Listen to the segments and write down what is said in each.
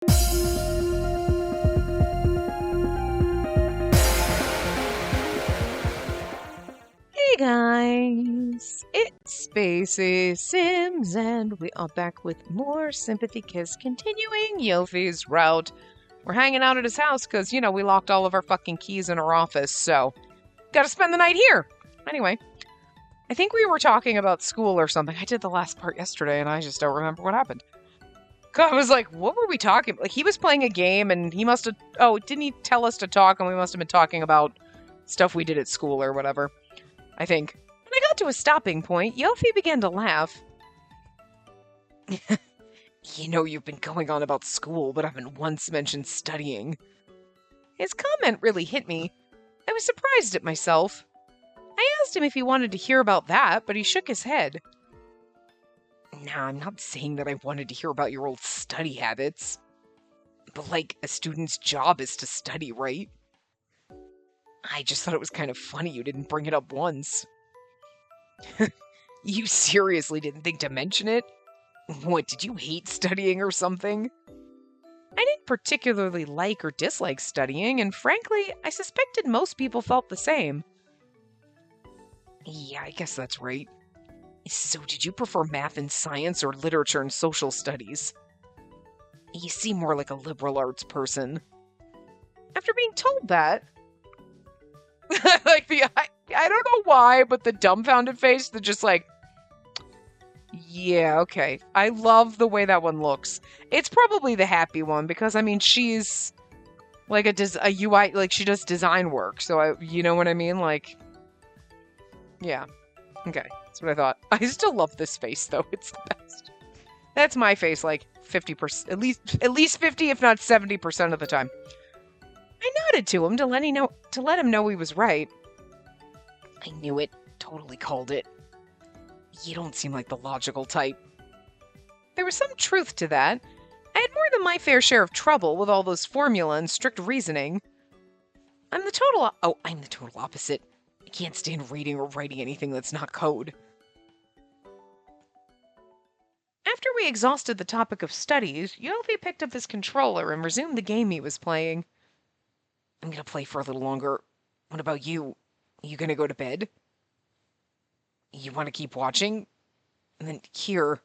Hey guys, it's Spacey Sims, and we are back with more Sympathy Kiss, continuing Yofi's route. We're hanging out at his house because, we locked all of our fucking keys in our office, so gotta spend the night here. Anyway, I think we were talking about school or something. I did the last part yesterday, and I just don't remember what happened. I was like, what were we talking about? Like, he was playing a game, and he must have... Oh, didn't he tell us to talk, and we must have been talking about stuff we did at school or whatever. I think. When I got to a stopping point, Yofi began to laugh. You've been going on about school, but haven't once mentioned studying. His comment really hit me. I was surprised at myself. I asked him if he wanted to hear about that, but he shook his head. Nah, I'm not saying that I wanted to hear about your old study habits. But, a student's job is to study, right? I just thought it was kind of funny you didn't bring it up once. You seriously didn't think to mention it? What, did you hate studying or something? I didn't particularly like or dislike studying, and frankly, I suspected most people felt the same. Yeah, I guess that's right. So, did you prefer math and science or literature and social studies? You seem more like a liberal arts person. After being told that, I don't know why, but the dumbfounded face, the just yeah, okay. I love the way that one looks. It's probably the happy one, because, she's, a UI, she does design work, so you know what I mean? Yeah. Okay, that's what I thought. I still love this face, though. It's the best. That's my face, 50%, at least 50, if not 70% of the time. I nodded to him to let him know he was right. I knew it. Totally called it. You don't seem like the logical type. There was some truth to that. I had more than my fair share of trouble with all those formula and strict reasoning. I'm the total opposite. I can't stand reading or writing anything that's not code. After we exhausted the topic of studies, Yofi picked up his controller and resumed the game he was playing. I'm gonna play for a little longer. What about you? You gonna go to bed? You want to keep watching? And then here.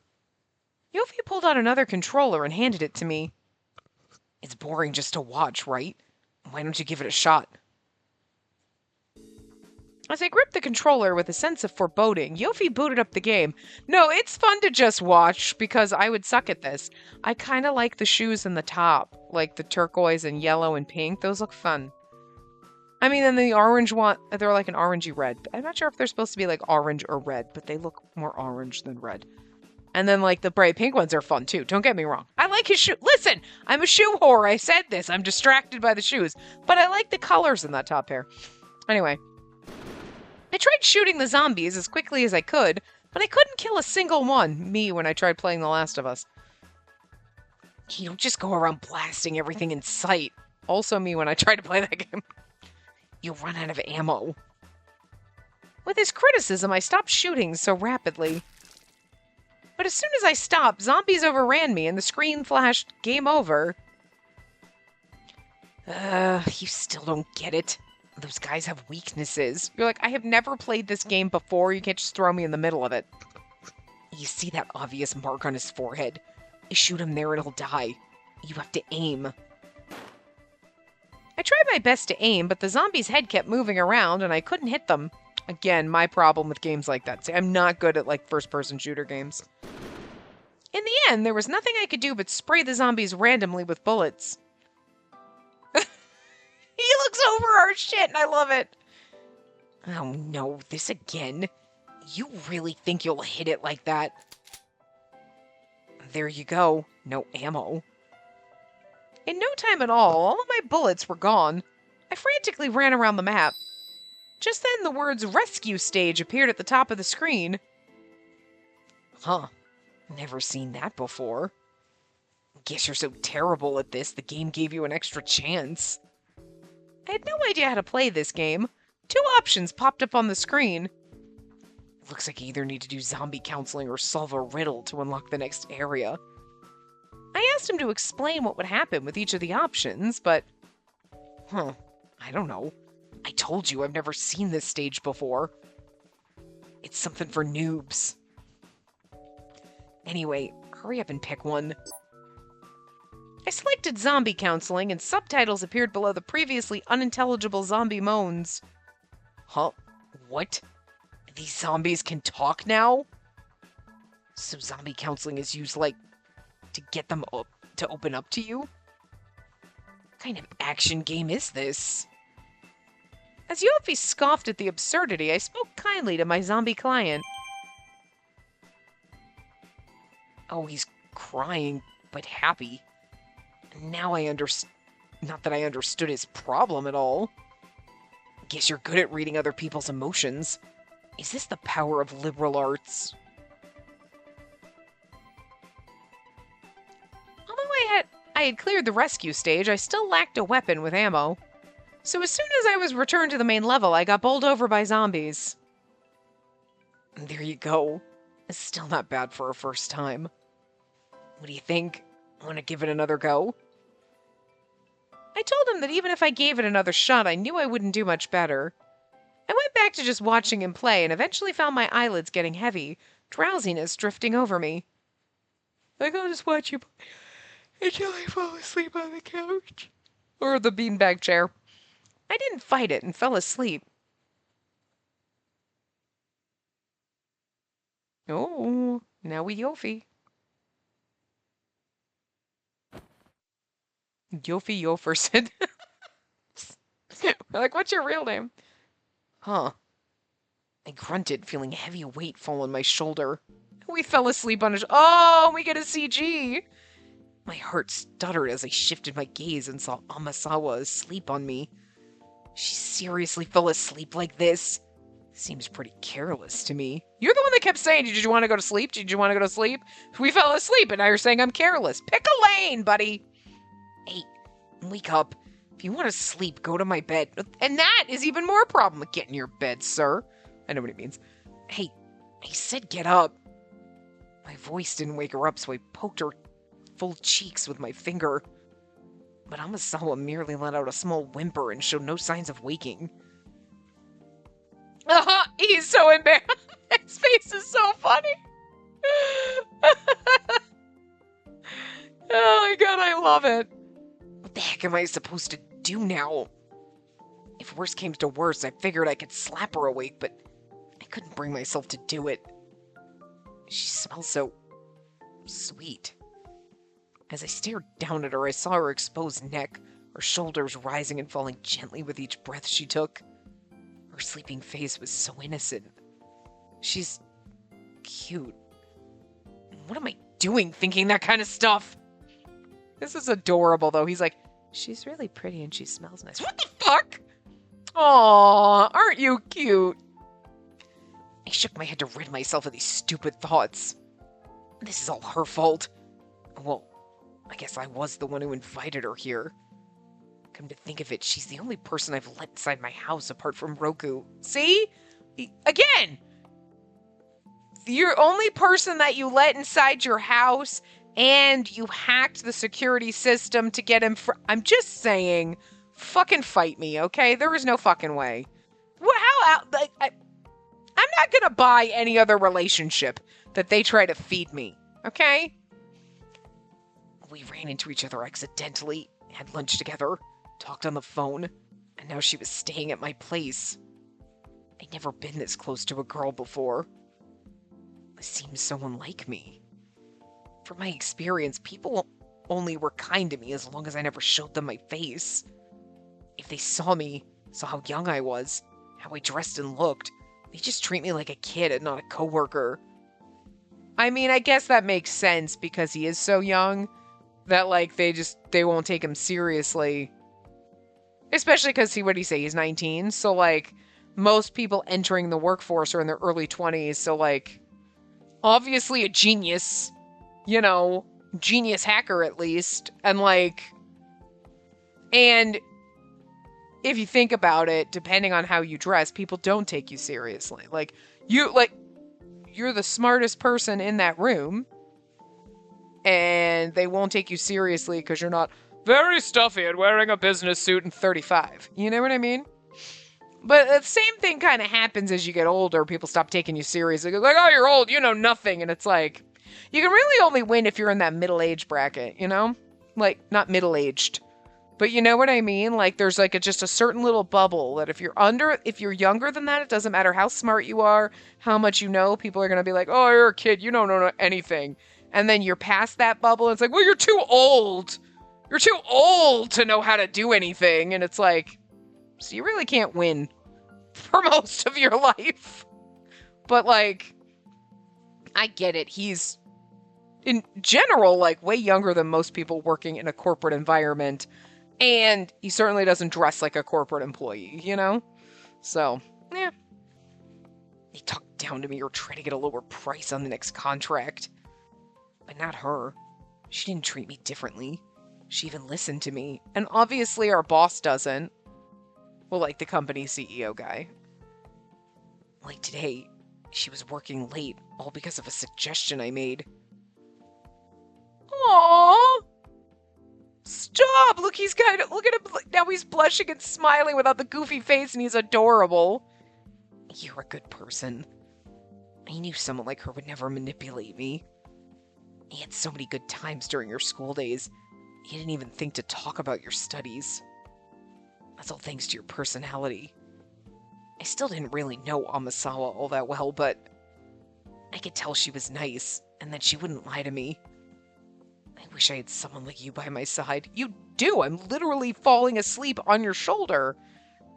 Yofi pulled out another controller and handed it to me. It's boring just to watch, right? Why don't you give it a shot? As I gripped the controller with a sense of foreboding, Yofi booted up the game. No, it's fun to just watch, because I would suck at this. I kind of like the shoes in the top, like the turquoise and yellow and pink. Those look fun. And the orange one, they're like an orangey red. I'm not sure if they're supposed to be orange or red, but they look more orange than red. And then the bright pink ones are fun too. Don't get me wrong. I like his shoe. Listen, I'm a shoe whore. I said this. I'm distracted by the shoes. But I like the colors in that top pair. Anyway. I tried shooting the zombies as quickly as I could, but I couldn't kill a single one, me, when I tried playing The Last of Us. You don't just go around blasting everything in sight. Also me when I tried to play that game. You'll run out of ammo. With his criticism, I stopped shooting so rapidly. But as soon as I stopped, zombies overran me and the screen flashed game over. You still don't get it. Those guys have weaknesses. You're like, I have never played this game before. You can't just throw me in the middle of it. You see that obvious mark on his forehead? You shoot him there and he'll die. You have to aim. I tried my best to aim, but the zombie's head kept moving around and I couldn't hit them. Again, my problem with games like that. See, I'm not good at first-person shooter games. In the end, there was nothing I could do but spray the zombies randomly with bullets. He looks over our shit, and I love it. Oh no, this again? You really think you'll hit it like that? There you go. No ammo. In no time at all of my bullets were gone. I frantically ran around the map. Just then, the words "Rescue Stage" appeared at the top of the screen. Huh. Never seen that before. Guess you're so terrible at this, the game gave you an extra chance. I had no idea how to play this game. 2 options popped up on the screen. Looks like you either need to do zombie counseling or solve a riddle to unlock the next area. I asked him to explain what would happen with each of the options, but... I don't know. I told you I've never seen this stage before. It's something for noobs. Anyway, hurry up and pick one. I selected zombie counseling, and subtitles appeared below the previously unintelligible zombie moans. Huh? What? These zombies can talk now? So zombie counseling is used, like, to get them up, to open up to you? What kind of action game is this? As Yofi scoffed at the absurdity, I spoke kindly to my zombie client. Oh, he's crying, but happy. Now I understand. Not that I understood his problem at all. Guess you're good at reading other people's emotions. Is this the power of liberal arts? Although I had cleared the rescue stage, I still lacked a weapon with ammo. So as soon as I was returned to the main level, I got bowled over by zombies. There you go. It's still not bad for a first time. What do you think? Want to give it another go? I told him that even if I gave it another shot, I knew I wouldn't do much better. I went back to just watching him play and eventually found my eyelids getting heavy, drowsiness drifting over me. I'll just watch you until I fall asleep on the couch. Or the beanbag chair. I didn't fight it and fell asleep. Oh, now we Yofi. Yofi Yoferson. Like, what's your real name? Huh. I grunted, feeling a heavy weight fall on my shoulder. We fell asleep on Oh, we get a CG! My heart stuttered as I shifted my gaze and saw Amasawa asleep on me. She seriously fell asleep like this? Seems pretty careless to me. You're the one that kept saying, did you want to go to sleep? Did you want to go to sleep? We fell asleep, and now you're saying I'm careless. Pick a lane, buddy! Hey, wake up. If you want to sleep, go to my bed. And that is even more problem with getting your bed, sir. I know what he means. Hey, I said get up. My voice didn't wake her up, so I poked her full cheeks with my finger. But Amasawa merely let out a small whimper and showed no signs of waking. He's so embarrassed. His face is so funny. Oh my god, I love it. What the heck am I supposed to do now? If worse came to worse, I figured I could slap her awake, but I couldn't bring myself to do it. She smells so sweet. As I stared down at her, I saw her exposed neck, her shoulders rising and falling gently with each breath she took. Her sleeping face was so innocent. She's cute. What am I doing thinking that kind of stuff? This is adorable, though. He's like, she's really pretty and she smells nice. What the fuck? Aww, aren't you cute? I shook my head to rid myself of these stupid thoughts. This is all her fault. Well, I guess I was the one who invited her here. Come to think of it, she's the only person I've let inside my house apart from Roku. See? Again! You're only person that you let inside your house, and you hacked the security system to get him I'm just saying, fucking fight me, okay? There is no fucking way. I'm not gonna buy any other relationship that they try to feed me, okay? We ran into each other accidentally, had lunch together, talked on the phone, and now she was staying at my place. I'd never been this close to a girl before. It seemed so unlike me. From my experience, people only were kind to me as long as I never showed them my face. If they saw me, saw how young I was, how I dressed and looked, they just treat me like a kid and not a coworker. I mean, I guess that makes sense because he is so young that, like, they won't take him seriously. Especially because what'd he say? He's 19. So, like, most people entering the workforce are in their early 20s. So, like, obviously a genius, you know, genius hacker at least. And, like, and if you think about it, depending on how you dress, people don't take you seriously. You're the smartest person in that room. and they won't take you seriously because you're not very stuffy and wearing a business suit and 35. You know what I mean? But the same thing kind of happens as you get older. People stop taking you seriously. They're like, oh, you're old, you know nothing. And it's like, you can really only win if you're in that middle age bracket, you know? Like, not middle aged. But you know what I mean? Like, there's like just a certain little bubble that if you're younger than that, it doesn't matter how smart you are, how much you know, people are going to be like, oh, you're a kid, you don't know anything. And then you're past that bubble, and it's like, well, you're too old. You're too old to know how to do anything. And it's like, so you really can't win for most of your life. But like, I get it. He's, in general, like way younger than most people working in a corporate environment. And he certainly doesn't dress like a corporate employee, you know? So, yeah. They talked down to me or tried to get a lower price on the next contract. But not her. She didn't treat me differently. She even listened to me. And obviously our boss doesn't. Well, like the company CEO guy. Like today, she was working late, all because of a suggestion I made. Aww! Stop! Look at him. Now he's blushing and smiling without the goofy face, and he's adorable. You're a good person. I knew someone like her would never manipulate me. You had so many good times during your school days. You didn't even think to talk about your studies. That's all thanks to your personality. I still didn't really know Amasawa all that well, but I could tell she was nice, and that she wouldn't lie to me. I wish I had someone like you by my side. You do! I'm literally falling asleep on your shoulder.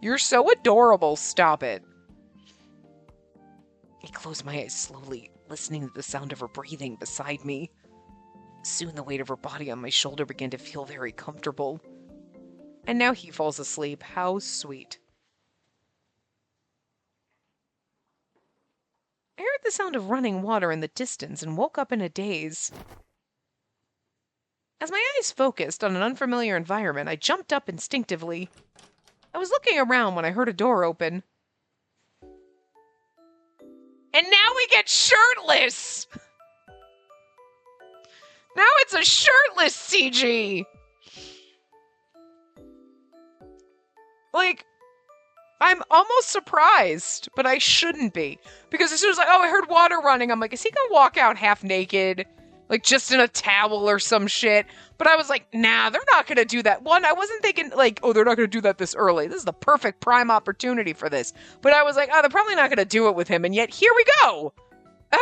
You're so adorable. Stop it. I closed my eyes slowly, listening to the sound of her breathing beside me. Soon the weight of her body on my shoulder began to feel very comfortable. And now he falls asleep. How sweet. I heard the sound of running water in the distance and woke up in a daze. As my eyes focused on an unfamiliar environment, I jumped up instinctively. I was looking around when I heard a door open. And now we get shirtless! Now it's a shirtless CG! Like, I'm almost surprised, but I shouldn't be. Because as soon as I heard water running, I'm like, is he gonna walk out half naked? Like, just in a towel or some shit? But I was like, nah, they're not gonna do that. One, I wasn't thinking, like, oh, they're not gonna do that this early. This is the perfect prime opportunity for this. But I was like, oh, they're probably not gonna do it with him, and yet here we go!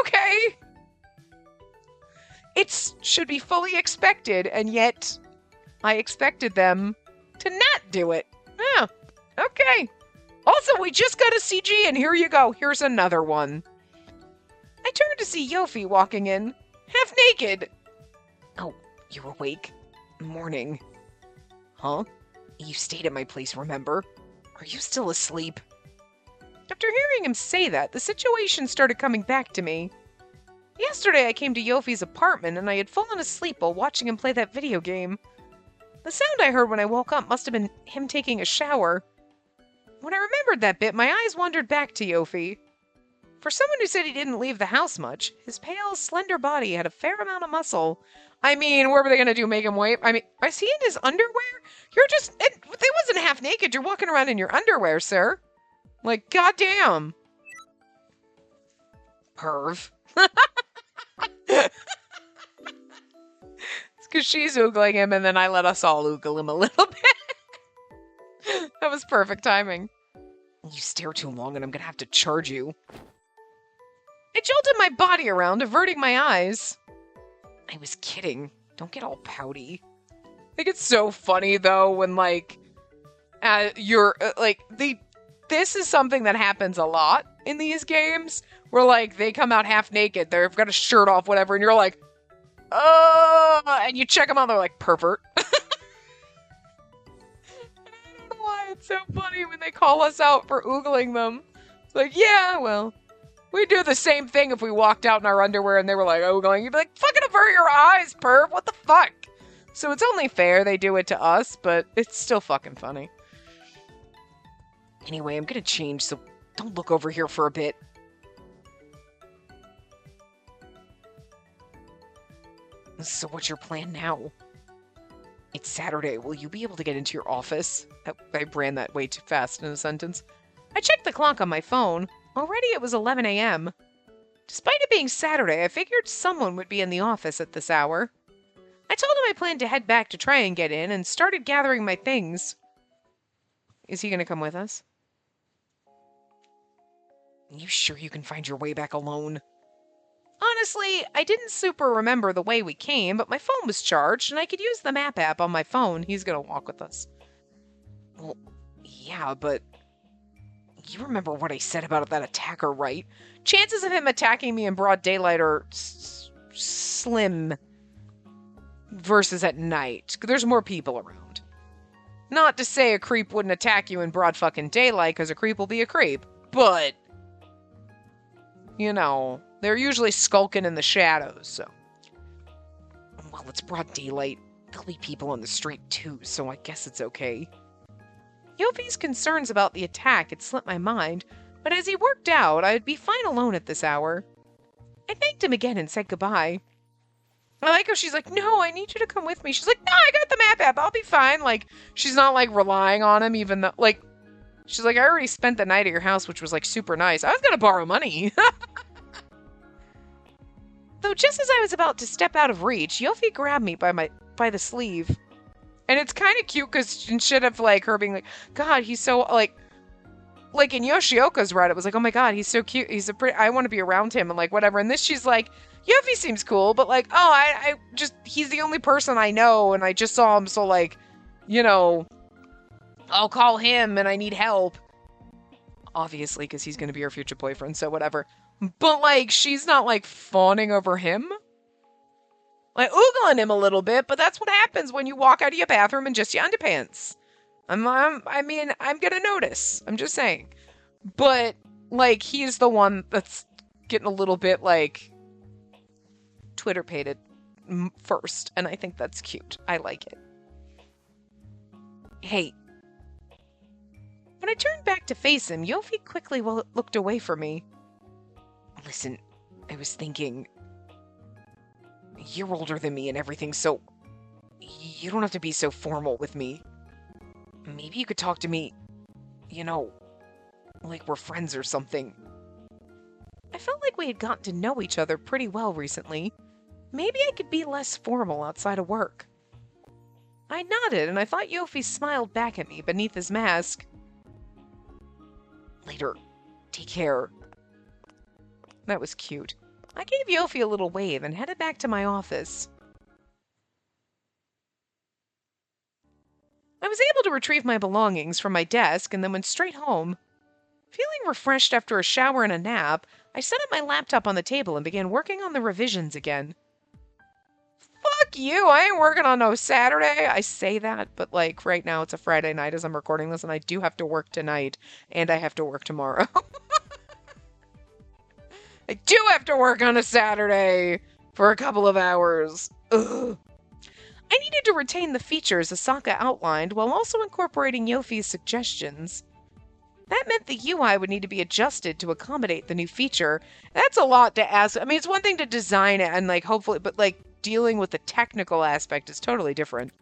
Okay! It should be fully expected, and yet I expected them to not do it. Yeah, okay. Also, we just got a CG, and here you go. Here's another one. I turned to see Yofi walking in, half naked. Oh, you're awake? Morning. Huh? You stayed at my place, remember? Are you still asleep? After hearing him say that, the situation started coming back to me. Yesterday I came to Yofi's apartment, and I had fallen asleep while watching him play that video game. The sound I heard when I woke up must have been him taking a shower. When I remembered that bit, my eyes wandered back to Yofi. For someone who said he didn't leave the house much, his pale, slender body had a fair amount of muscle. I mean, what were they going to do, make him wait? I mean, is he in his underwear? They wasn't half naked. You're walking around in your underwear, sir. Like, goddamn. Perv. It's because she's oogling him, and then I let us all oogle him a little bit. That was perfect timing. You stare too long, and I'm going to have to charge you. I jolted my body around, averting my eyes. I was kidding. Don't get all pouty. I think it's so funny, though, when, like, this is something that happens a lot in these games, where, like, they come out half naked, they've got a shirt off, whatever, and you're like, oh, and you check them out, they're like, pervert. I don't know why it's so funny when they call us out for oogling them. It's like, yeah, well, we'd do the same thing if we walked out in our underwear and they were like oogling. You'd be like, fucking avert your eyes, perv, what the fuck? So it's only fair they do it to us, but it's still fucking funny. Anyway, I'm gonna change, so don't look over here for a bit. So what's your plan now? It's Saturday. Will you be able to get into your office? I ran that way too fast in a sentence. I checked the clock on my phone. Already it was 11 a.m. Despite it being Saturday, I figured someone would be in the office at this hour. I told him I planned to head back to try and get in and started gathering my things. Is he going to come with us? You sure you can find your way back alone? Honestly, I didn't super remember the way we came, but my phone was charged and I could use the map app on my phone. He's going to walk with us. Well, yeah, but you remember what I said about that attacker, right? Chances of him attacking me in broad daylight are slim versus at night. There's more people around. Not to say a creep wouldn't attack you in broad fucking daylight, because a creep will be a creep. But, you know, they're usually skulking in the shadows, so. Well, it's broad daylight. There'll be people on the street too, so I guess it's okay. Yofi's concerns about the attack had slipped my mind, but as he worked out, I'd be fine alone at this hour. I thanked him again and said goodbye. I like how she's like, no, I need you to come with me. She's like, no, I got the map app. I'll be fine. Like, she's not, like, relying on him, even though, like, she's like, I already spent the night at your house, which was, like, super nice. I was gonna borrow money. Though just as I was about to step out of reach, Yofi grabbed me by the sleeve. And it's kind of cute, because instead of, like, her being like, God, he's so, like in Yoshioka's Red, it was like, oh my God, he's so cute. He's I want to be around him, and, like, whatever. And this, she's like, Yofi seems cool, but, like, oh, I just, he's the only person I know, and I just saw him, so, like, you know, I'll call him, and I need help. Obviously, because he's going to be her future boyfriend, so whatever. But, like, she's not, like, fawning over him. Like, oogling him a little bit, but that's what happens when you walk out of your bathroom in just your underpants. I'm gonna notice. I'm just saying. But, like, he's the one that's getting a little bit, like, Twitter-pated first, and I think that's cute. I like it. Hey. When I turned back to face him, Yofi quickly looked away from me. Listen, I was thinking, you're older than me and everything, so you don't have to be so formal with me. Maybe you could talk to me, you know, like we're friends or something. I felt like we had gotten to know each other pretty well recently. Maybe I could be less formal outside of work. I nodded, and I thought Yofi smiled back at me beneath his mask. Later. Take care. That was cute. I gave Yofi a little wave and headed back to my office. I was able to retrieve my belongings from my desk and then went straight home. Feeling refreshed after a shower and a nap, I set up my laptop on the table and began working on the revisions again. Fuck you, I ain't working on no Saturday. I say that, but like right now it's a Friday night as I'm recording this and I do have to work tonight and I have to work tomorrow. I do have to work on a Saturday for a couple of hours. Ugh. I needed to retain the features Asaka outlined while also incorporating Yofi's suggestions. That meant the UI would need to be adjusted to accommodate the new feature. That's a lot to ask. I mean, it's one thing to design it and, like, hopefully, but, like, dealing with the technical aspect is totally different.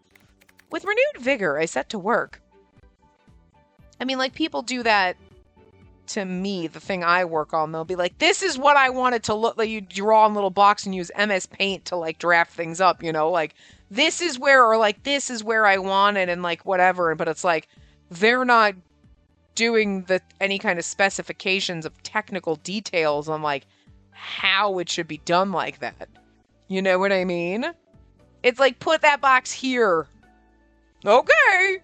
With renewed vigor, I set to work. I mean, like, people do that to me, the thing I work on. They'll be like, this is what I want it to look like. You draw in a little box and use MS Paint to, like, draft things up, you know? Like, this is where, or, like, this is where I want it and, like, whatever. But it's like, they're not doing any kind of specifications of technical details on, like, how it should be done like that. You know what I mean? It's like, put that box here. Okay.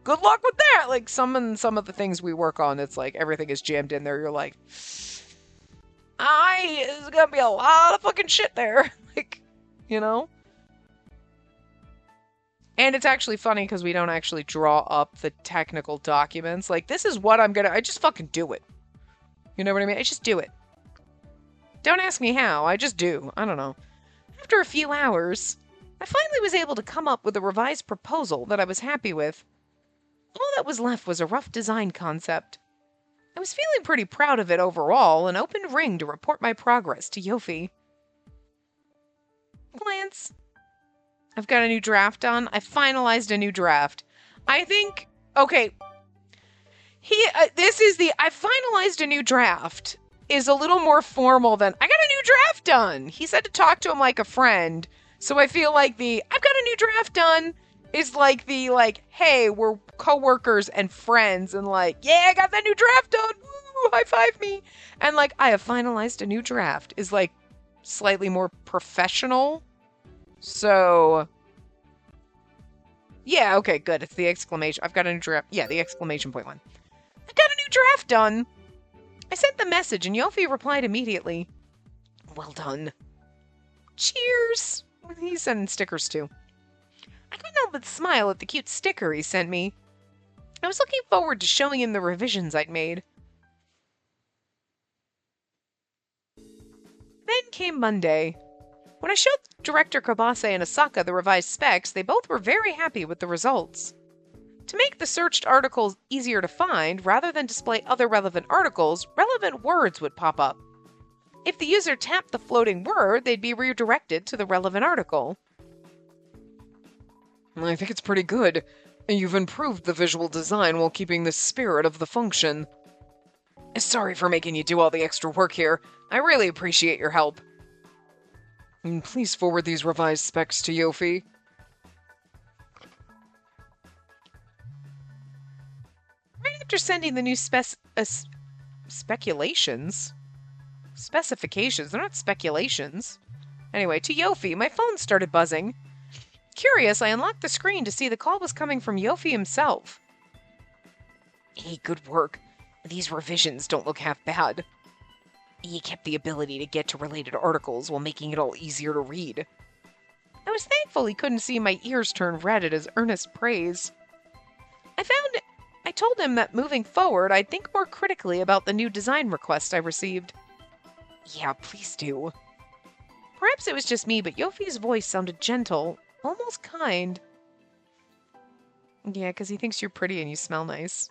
Good luck with that. Like, some of the things we work on, it's like, everything is jammed in there. You're like, there's gonna be a lot of fucking shit there. Like, you know? And it's actually funny because we don't actually draw up the technical documents. Like, this is what I just fucking do it. You know what I mean? I just do it. Don't ask me how, I just do. I don't know. After a few hours, I finally was able to come up with a revised proposal that I was happy with. All that was left was a rough design concept. I was feeling pretty proud of it overall and opened Ring to report my progress to Yofi. Glance. I've got a new draft done. I finalized a new draft. I think, okay, I finalized a new draft is a little more formal than I got a new draft done. He said to talk to him like a friend. So I feel like the I've got a new draft done is like the like, hey, we're coworkers and friends and like, yeah, I got that new draft done. Woo, high five me. And like, I have finalized a new draft is like slightly more professional. So yeah, okay, good. It's the exclamation. I've got a new draft. Yeah, the exclamation point one. I got a new draft done. I sent the message and Yofi replied immediately. Well done. Cheers. He's sending stickers too. I couldn't help but smile at the cute sticker he sent me. I was looking forward to showing him the revisions I'd made. Then came Monday. When I showed Director Kobase and Asaka the revised specs, they both were very happy with the results. To make the searched articles easier to find, rather than display other relevant articles, relevant words would pop up. If the user tapped the floating word, they'd be redirected to the relevant article. I think it's pretty good. You've improved the visual design while keeping the spirit of the function. Sorry for making you do all the extra work here. I really appreciate your help. Please forward these revised specs to Yofi. Right after sending the new speculations? Specifications, they're not speculations. Anyway, to Yofi, my phone started buzzing. Curious, I unlocked the screen to see the call was coming from Yofi himself. Hey, good work. These revisions don't look half bad. He kept the ability to get to related articles while making it all easier to read. I was thankful he couldn't see my ears turn red at his earnest praise. I told him that moving forward, I'd think more critically about the new design request I received. Yeah, please do. Perhaps it was just me, but Yofi's voice sounded gentle, almost kind. Yeah, because he thinks you're pretty and you smell nice.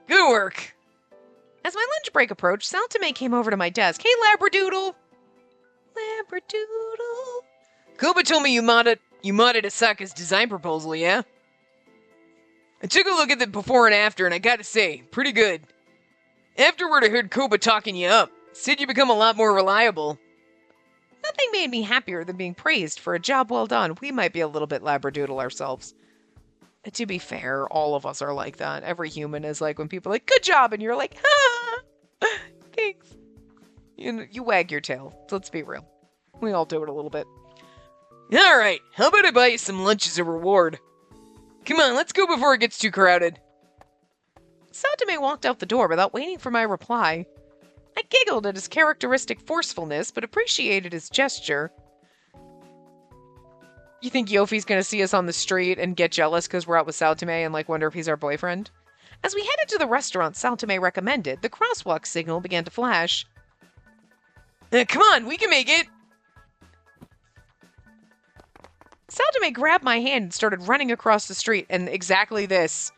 Good work! As my lunch break approached, Saltame came over to my desk. Hey, Labradoodle! Labradoodle! Koba told me you modded Asaka's design proposal, yeah? I took a look at the before and after, and I gotta say, pretty good. Afterward, I heard Koba talking you up. Said you become a lot more reliable. Nothing made me happier than being praised for a job well done. We might be a little bit Labradoodle ourselves. To be fair, all of us are like that. Every human is like when people are like, good job, and you're like, ha! Thanks. You wag your tail. Let's be real. We all do it a little bit. Alright, how about I buy you some lunch as a reward? Come on, let's go before it gets too crowded. Satame walked out the door without waiting for my reply. I giggled at his characteristic forcefulness, but appreciated his gesture. You think Yofi's gonna see us on the street and get jealous because we're out with Saltame and like wonder if he's our boyfriend? As we headed to the restaurant Saltame recommended, the crosswalk signal began to flash. Come on, we can make it! Saltame grabbed my hand and started running across the street, and exactly this.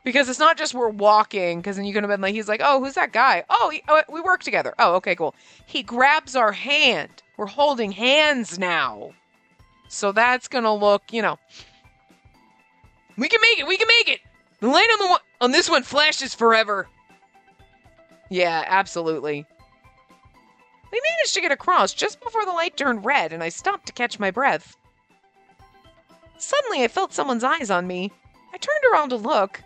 Because it's not just we're walking, because then you could have been like, he's like, oh, who's that guy? Oh, we work together. Oh, okay, cool. He grabs our hand. We're holding hands now. So that's gonna look, you know. We can make it, we can make it! The light on this one flashes forever. Yeah, absolutely. We managed to get across just before the light turned red, and I stopped to catch my breath. Suddenly, I felt someone's eyes on me. I turned around to look.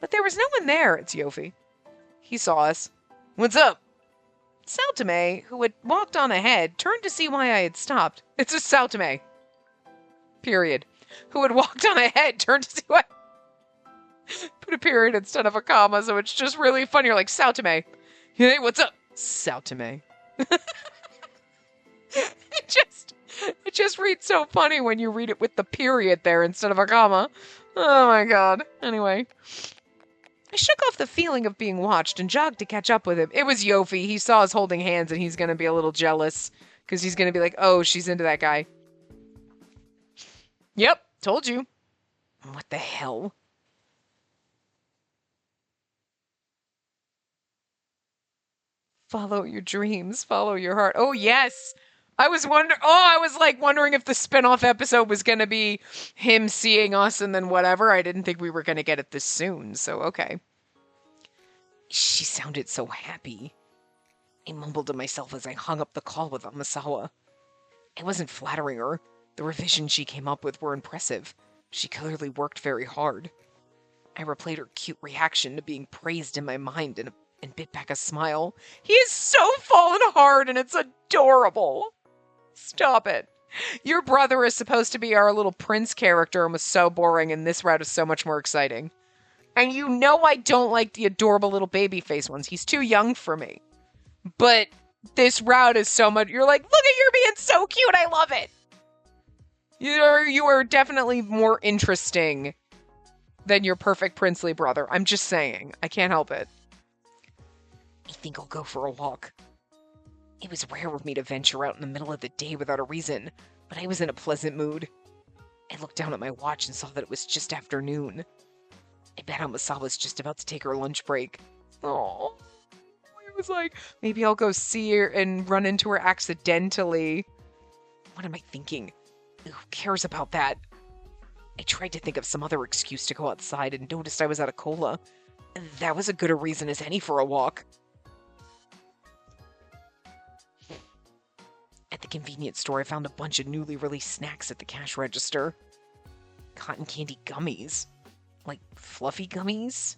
But there was no one there. It's Yofi. He saw us. What's up? Saltame, who had walked on ahead, turned to see why I had stopped. It's just Saltame. Period. Who had walked on ahead, turned to see why... Put a period instead of a comma, so it's just really funny. You're like, Saltame. Hey, what's up? Saltame. It just reads so funny when you read it with the period there instead of a comma. Oh my god. Anyway. I shook off the feeling of being watched and jogged to catch up with him. It was Yofi. He saw us holding hands and he's gonna be a little jealous. Because he's gonna be like, oh, she's into that guy. Yep, told you. What the hell? Follow your dreams. Follow your heart. Oh, yes! I was like wondering if the spin-off episode was going to be him seeing us and then whatever. I didn't think we were going to get it this soon, so okay. She sounded so happy. I mumbled to myself as I hung up the call with Amasawa. I wasn't flattering her. The revisions she came up with were impressive. She clearly worked very hard. I replayed her cute reaction to being praised in my mind and bit back a smile. He is so fallen hard and it's adorable. Stop it. Your brother is supposed to be our little prince character and was so boring, and this route is so much more exciting. And you know I don't like the adorable little baby face ones. He's too young for me. But this route is so much... You're like, look at you're being so cute. I love it. You are definitely more interesting than your perfect princely brother. I'm just saying. I can't help it. I think I'll go for a walk. It was rare of me to venture out in the middle of the day without a reason, but I was in a pleasant mood. I looked down at my watch and saw that it was just afternoon. I bet Amasawa's just about to take her lunch break. Oh, I was like, maybe I'll go see her and run into her accidentally. What am I thinking? Who cares about that? I tried to think of some other excuse to go outside and noticed I was out of cola. That was as good a reason as any for a walk. At the convenience store, I found a bunch of newly released snacks at the cash register. Cotton candy gummies. Like fluffy gummies?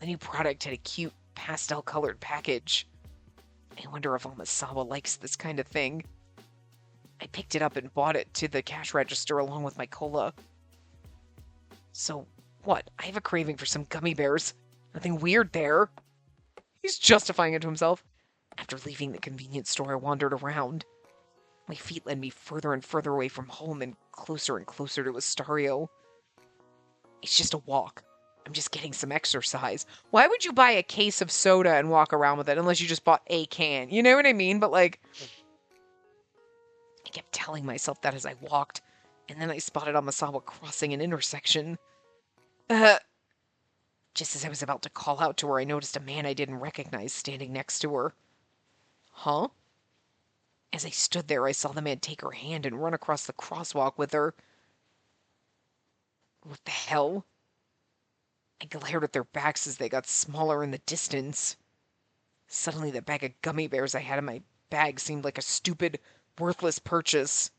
The new product had a cute pastel-colored package. I wonder if Amasawa likes this kind of thing. I picked it up and bought it to the cash register along with my cola. So, what? I have a craving for some gummy bears. Nothing weird there. He's justifying it to himself. After leaving the convenience store, I wandered around. My feet led me further and further away from home and closer to Astario. It's just a walk. I'm just getting some exercise. Why would you buy a case of soda and walk around with it unless you just bought a can? You know what I mean? But like, I kept telling myself that as I walked, and then I spotted Amasawa crossing an intersection. Just as I was about to call out to her, I noticed a man I didn't recognize standing next to her. Huh? As I stood there, I saw the man take her hand and run across the crosswalk with her. What the hell? I glared at their backs as they got smaller in the distance. Suddenly, the bag of gummy bears I had in my bag seemed like a stupid, worthless purchase.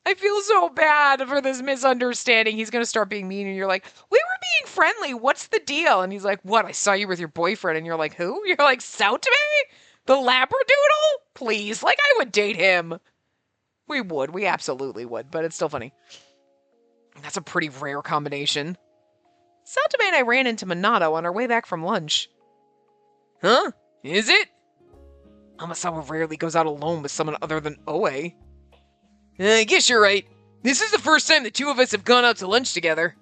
I feel so bad for this misunderstanding. He's going to start being mean, and you're like, we were being friendly. What's the deal? And he's like, what? I saw you with your boyfriend. And you're like, who? You're like, Sympathy? The Labradoodle? Please. Like, I would date him. We would. We absolutely would. But it's still funny. That's a pretty rare combination. Sympathy and I ran into Minato on our way back from lunch. Huh? Is it? Amasawa rarely goes out alone with someone other than Oe. I guess you're right. This is the first time the two of us have gone out to lunch together.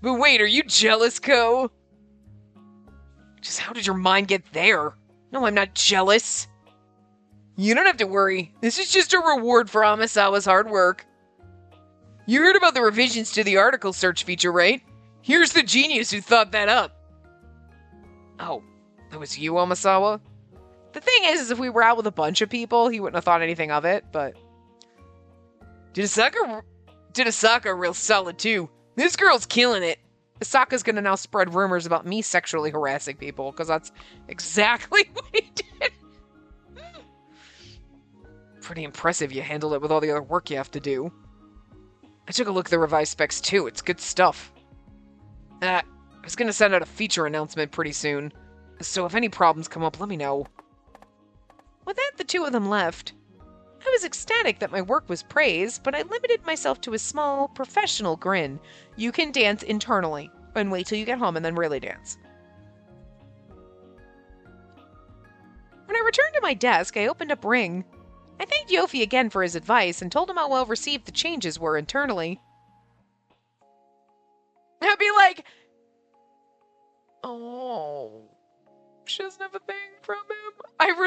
But wait, are you jealous, Ko? Just how did your mind get there? No, I'm not jealous. You don't have to worry. This is just a reward for Amasawa's hard work. You heard about the revisions to the article search feature, right? Here's the genius who thought that up. Oh, that was you, Amasawa? The thing is if we were out with a bunch of people, he wouldn't have thought anything of it, but... Did Asaka real solid, too. This girl's killing it. Asaka's gonna now spread rumors about me sexually harassing people, because that's exactly what he did. Pretty impressive you handled it with all the other work you have to do. I took a look at the revised specs, too. It's good stuff. I was gonna send out a feature announcement pretty soon, so if any problems come up, let me know. With that, the two of them left. I was ecstatic that my work was praised, but I limited myself to a small, professional grin. You can dance internally, and wait till you get home and then really dance. When I returned to my desk, I opened up Ring. I thanked Yofi again for his advice and told him how well received the changes were internally. I'd be like, oh... She doesn't have a thing from him. It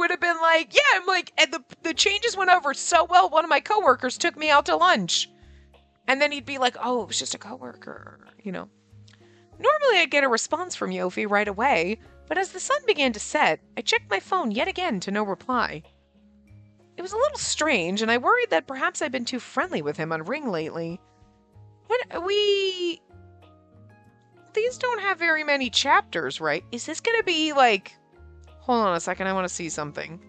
would have been like, yeah, I'm like, and the changes went over so well. One of my coworkers took me out to lunch. And then he'd be like, oh, it was just a coworker, Normally I'd get a response from Yofi right away, But as the sun began to set, I checked my phone yet again to no reply. It was a little strange, and I worried that perhaps I'd been too friendly with him on Ring lately. These don't have very many chapters, right? Is this gonna be like... Hold on a second, I want to see something.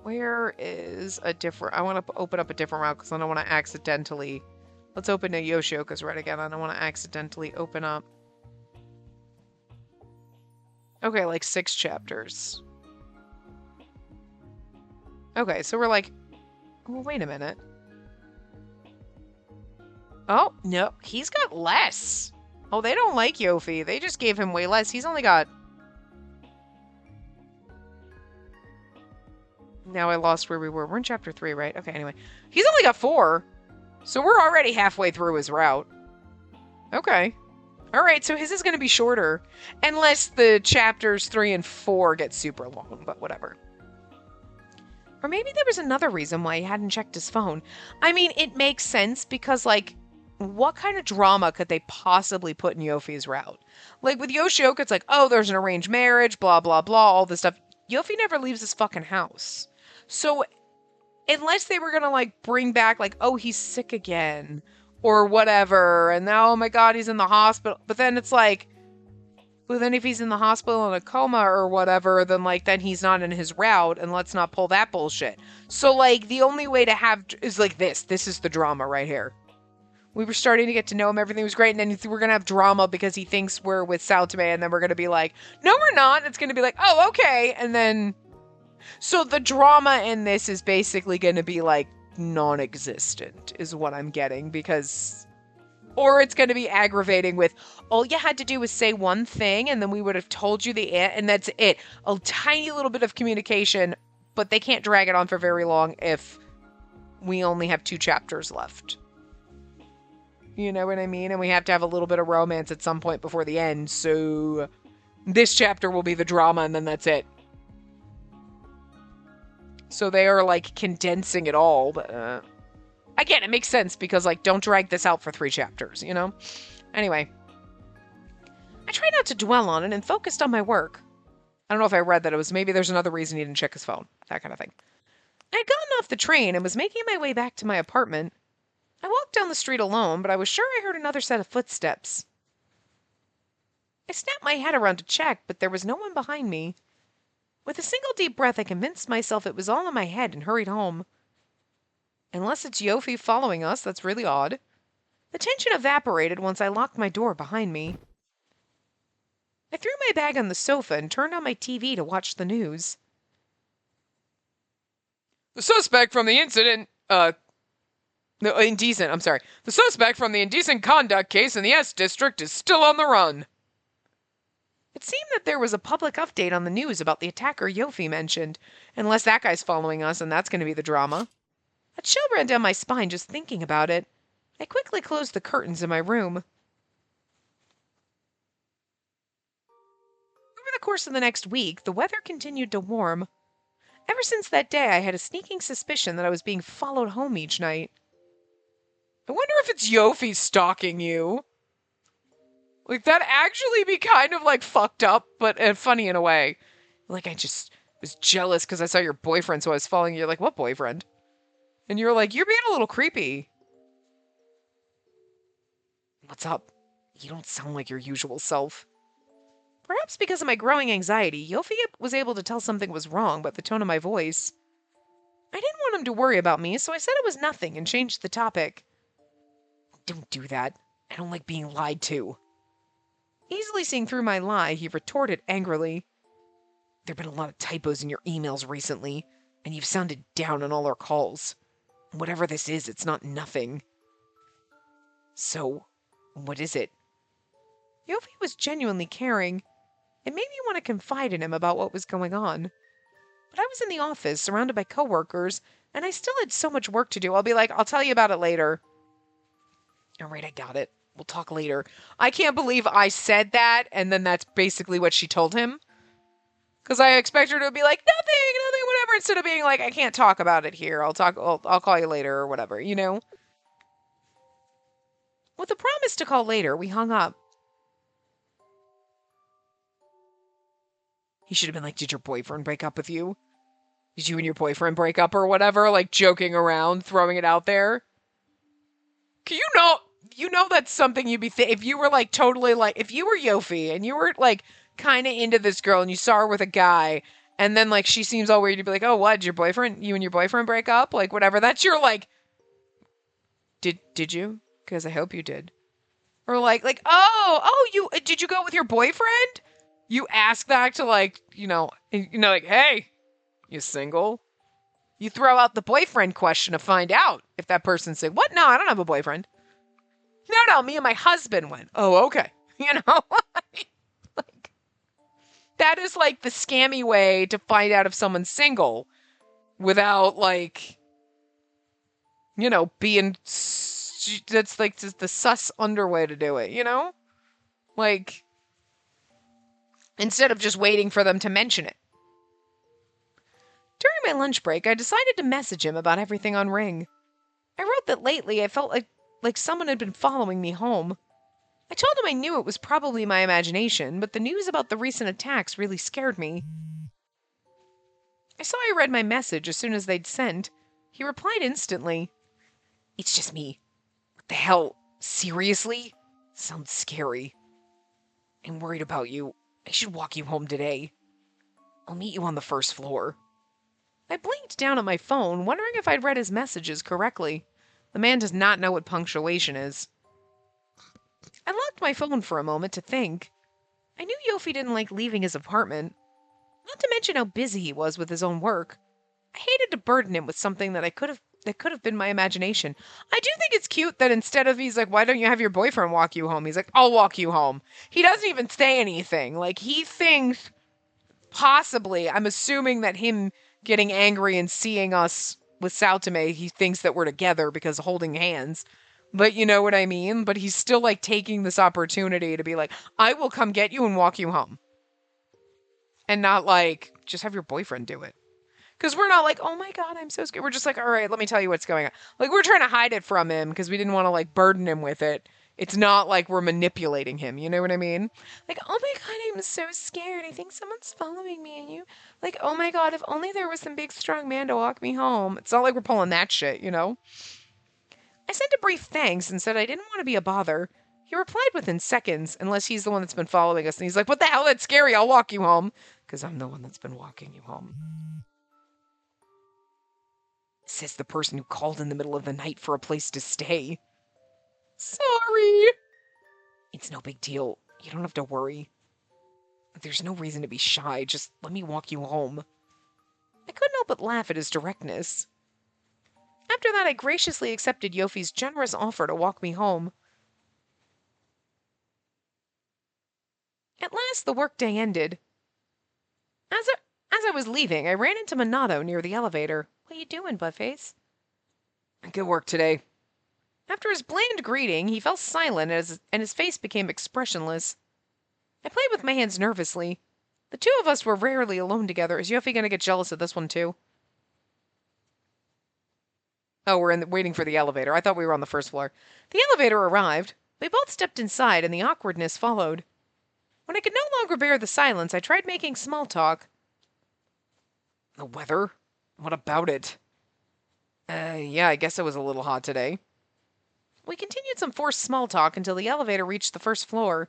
Where is a different... I want to open up a different route because I don't want to accidentally... Let's open a Yoshioka's Red again. I don't want to accidentally open up... Okay, like 6 chapters. Okay, so we're like... Well, wait a minute. Oh, no, he's got less. Oh, they don't like Yofi. They just gave him way less. He's only got... Now I lost where we were. We're in chapter 3, right? Okay, anyway. He's only got 4. So we're already halfway through his route. Okay. Alright, so his is going to be shorter. Unless the chapters 3 and 4 get super long, but whatever. Or maybe there was another reason why he hadn't checked his phone. I mean, it makes sense because, like, what kind of drama could they possibly put in Yofi's route? Like, with Yoshioka, it's like, oh, there's an arranged marriage, blah, blah, blah, all this stuff. Yofi never leaves his fucking house. So, unless they were gonna, like, bring back, like, oh, he's sick again, or whatever, and now, oh my god, he's in the hospital, but then it's like, well, then if he's in the hospital in a coma or whatever, then, like, then he's not in his route, and let's not pull that bullshit. So, like, the only way to have, is like this. This is the drama right here. We were starting to get to know him, everything was great, and then we're gonna have drama because he thinks we're with Saotome, and then we're gonna be like, no, we're not. It's gonna be like, oh, okay, and then... So the drama in this is basically gonna be, like, non-existent, is what I'm getting, because... Or it's gonna be aggravating with, all you had to do was say one thing, and then we would have told you the and that's it. A tiny little bit of communication, but they can't drag it on for very long if we only have 2 chapters left. You know what I mean? And we have to have a little bit of romance at some point before the end, so this chapter will be the drama, and then that's it. So they are, like, condensing it all, but, again, it makes sense, because, like, don't drag this out for 3 chapters, you know? Anyway. I tried not to dwell on it and focused on my work. I don't know if I read that it was maybe there's another reason he didn't check his phone. That kind of thing. I had gotten off the train and was making my way back to my apartment. I walked down the street alone, but I was sure I heard another set of footsteps. I snapped my head around to check, but there was no one behind me. With a single deep breath, I convinced myself it was all in my head and hurried home. Unless it's Yofi following us, that's really odd. The tension evaporated once I locked my door behind me. I threw my bag on the sofa and turned on my TV to watch the news. The suspect from the incident, No, indecent, I'm sorry. The suspect from the indecent conduct case in the S District is still on the run. It seemed that there was a public update on the news about the attacker Yofi mentioned, unless that guy's following us and that's going to be the drama. A chill ran down my spine just thinking about it. I quickly closed the curtains in my room. Over the course of the next week, the weather continued to warm. Ever since that day, I had a sneaking suspicion that I was being followed home each night. I wonder if it's Yofi stalking you. Like, that'd actually be kind of, like, fucked up, but funny in a way. Like, I just was jealous because I saw your boyfriend, so I was following you. You're like, what boyfriend? And you're like, you're being a little creepy. What's up? You don't sound like your usual self. Perhaps because of my growing anxiety, Yofi was able to tell something was wrong by the tone of my voice. I didn't want him to worry about me, so I said it was nothing and changed the topic. Don't do that. I don't like being lied to. Easily seeing through my lie, he retorted angrily. There have been a lot of typos in your emails recently, and you've sounded down on all our calls. Whatever this is, it's not nothing. So, what is it? Yofi was genuinely caring. It made me want to confide in him about what was going on. But I was in the office, surrounded by coworkers, and I still had so much work to do. I'll be like, I'll tell you about it later. All right, I got it. We'll talk later. I can't believe I said that, and then that's basically what she told him. Because I expect her to be like, nothing, whatever, instead of being like, I can't talk about it here. I'll call you later, or whatever, you know? With a promise to call later, we hung up. He should have been like, did your boyfriend break up with you? Did you and your boyfriend break up or whatever? Like joking around, throwing it out there. You know that's something you'd be if you were like totally like if you were Yofi and you were like kind of into this girl and you saw her with a guy and then like she seems all weird, you'd be like, oh, what? Did you and your boyfriend break up? Like whatever. That's your like. Did you? Because I hope you did. Or you did you go with your boyfriend? You ask that to like like, hey, you single? You throw out the boyfriend question to find out if that person's saying, what? No, I don't have a boyfriend. No, me and my husband went. Oh, okay. Like, that is like the scammy way to find out if someone's single without like, being, that's like just the sus under way to do it, Like, instead of just waiting for them to mention it. During my lunch break, I decided to message him about everything on Ring. I wrote that lately I felt like someone had been following me home. I told him I knew it was probably my imagination, but the news about the recent attacks really scared me. I saw he read my message as soon as they'd sent. He replied instantly. It's just me. What the hell? Seriously? Sounds scary. I'm worried about you. I should walk you home today. I'll meet you on the first floor. I blinked down at my phone, wondering if I'd read his messages correctly. The man does not know what punctuation is. I locked my phone for a moment to think. I knew Yofi didn't like leaving his apartment. Not to mention how busy he was with his own work. I hated to burden him with something that could have been my imagination. I do think it's cute that instead of he's like, why don't you have your boyfriend walk you home? He's like, I'll walk you home. He doesn't even say anything. Like, he thinks possibly, I'm assuming that him getting angry and seeing us with Saotome, he thinks that we're together because holding hands. But you know what I mean? But he's still like taking this opportunity to be like, I will come get you and walk you home. And not like, just have your boyfriend do it. Because we're not like, oh my God, I'm so scared. We're just like, all right, let me tell you what's going on. Like, we're trying to hide it from him because we didn't want to like burden him with it. It's not like we're manipulating him. You know what I mean? Like, oh my God, I'm so scared. I think someone's following me. And you, like, oh my God, if only there was some big strong man to walk me home. It's not like we're pulling that shit, I sent a brief thanks and said I didn't want to be a bother. He replied within seconds, unless he's the one that's been following us. And he's like, what the hell? That's scary. I'll walk you home. Because I'm the one that's been walking you home. Says the person who called in the middle of the night for a place to stay. Sorry. It's no big deal. You don't have to worry. There's no reason to be shy. Just let me walk you home. I couldn't help but laugh at his directness. After that, I graciously accepted Yofi's generous offer to walk me home. At last, the workday ended. As I was leaving, I ran into Minato near the elevator. What you doing, Buttface? Good work today. After his bland greeting, he fell silent and his face became expressionless. I played with my hands nervously. The two of us were rarely alone together. Is Yofi going to get jealous of this one, too? Oh, we're waiting for the elevator. I thought we were on the first floor. The elevator arrived. We both stepped inside, and the awkwardness followed. When I could no longer bear the silence, I tried making small talk. The weather? What about it? Yeah, I guess it was a little hot today. We continued some forced small talk until the elevator reached the first floor.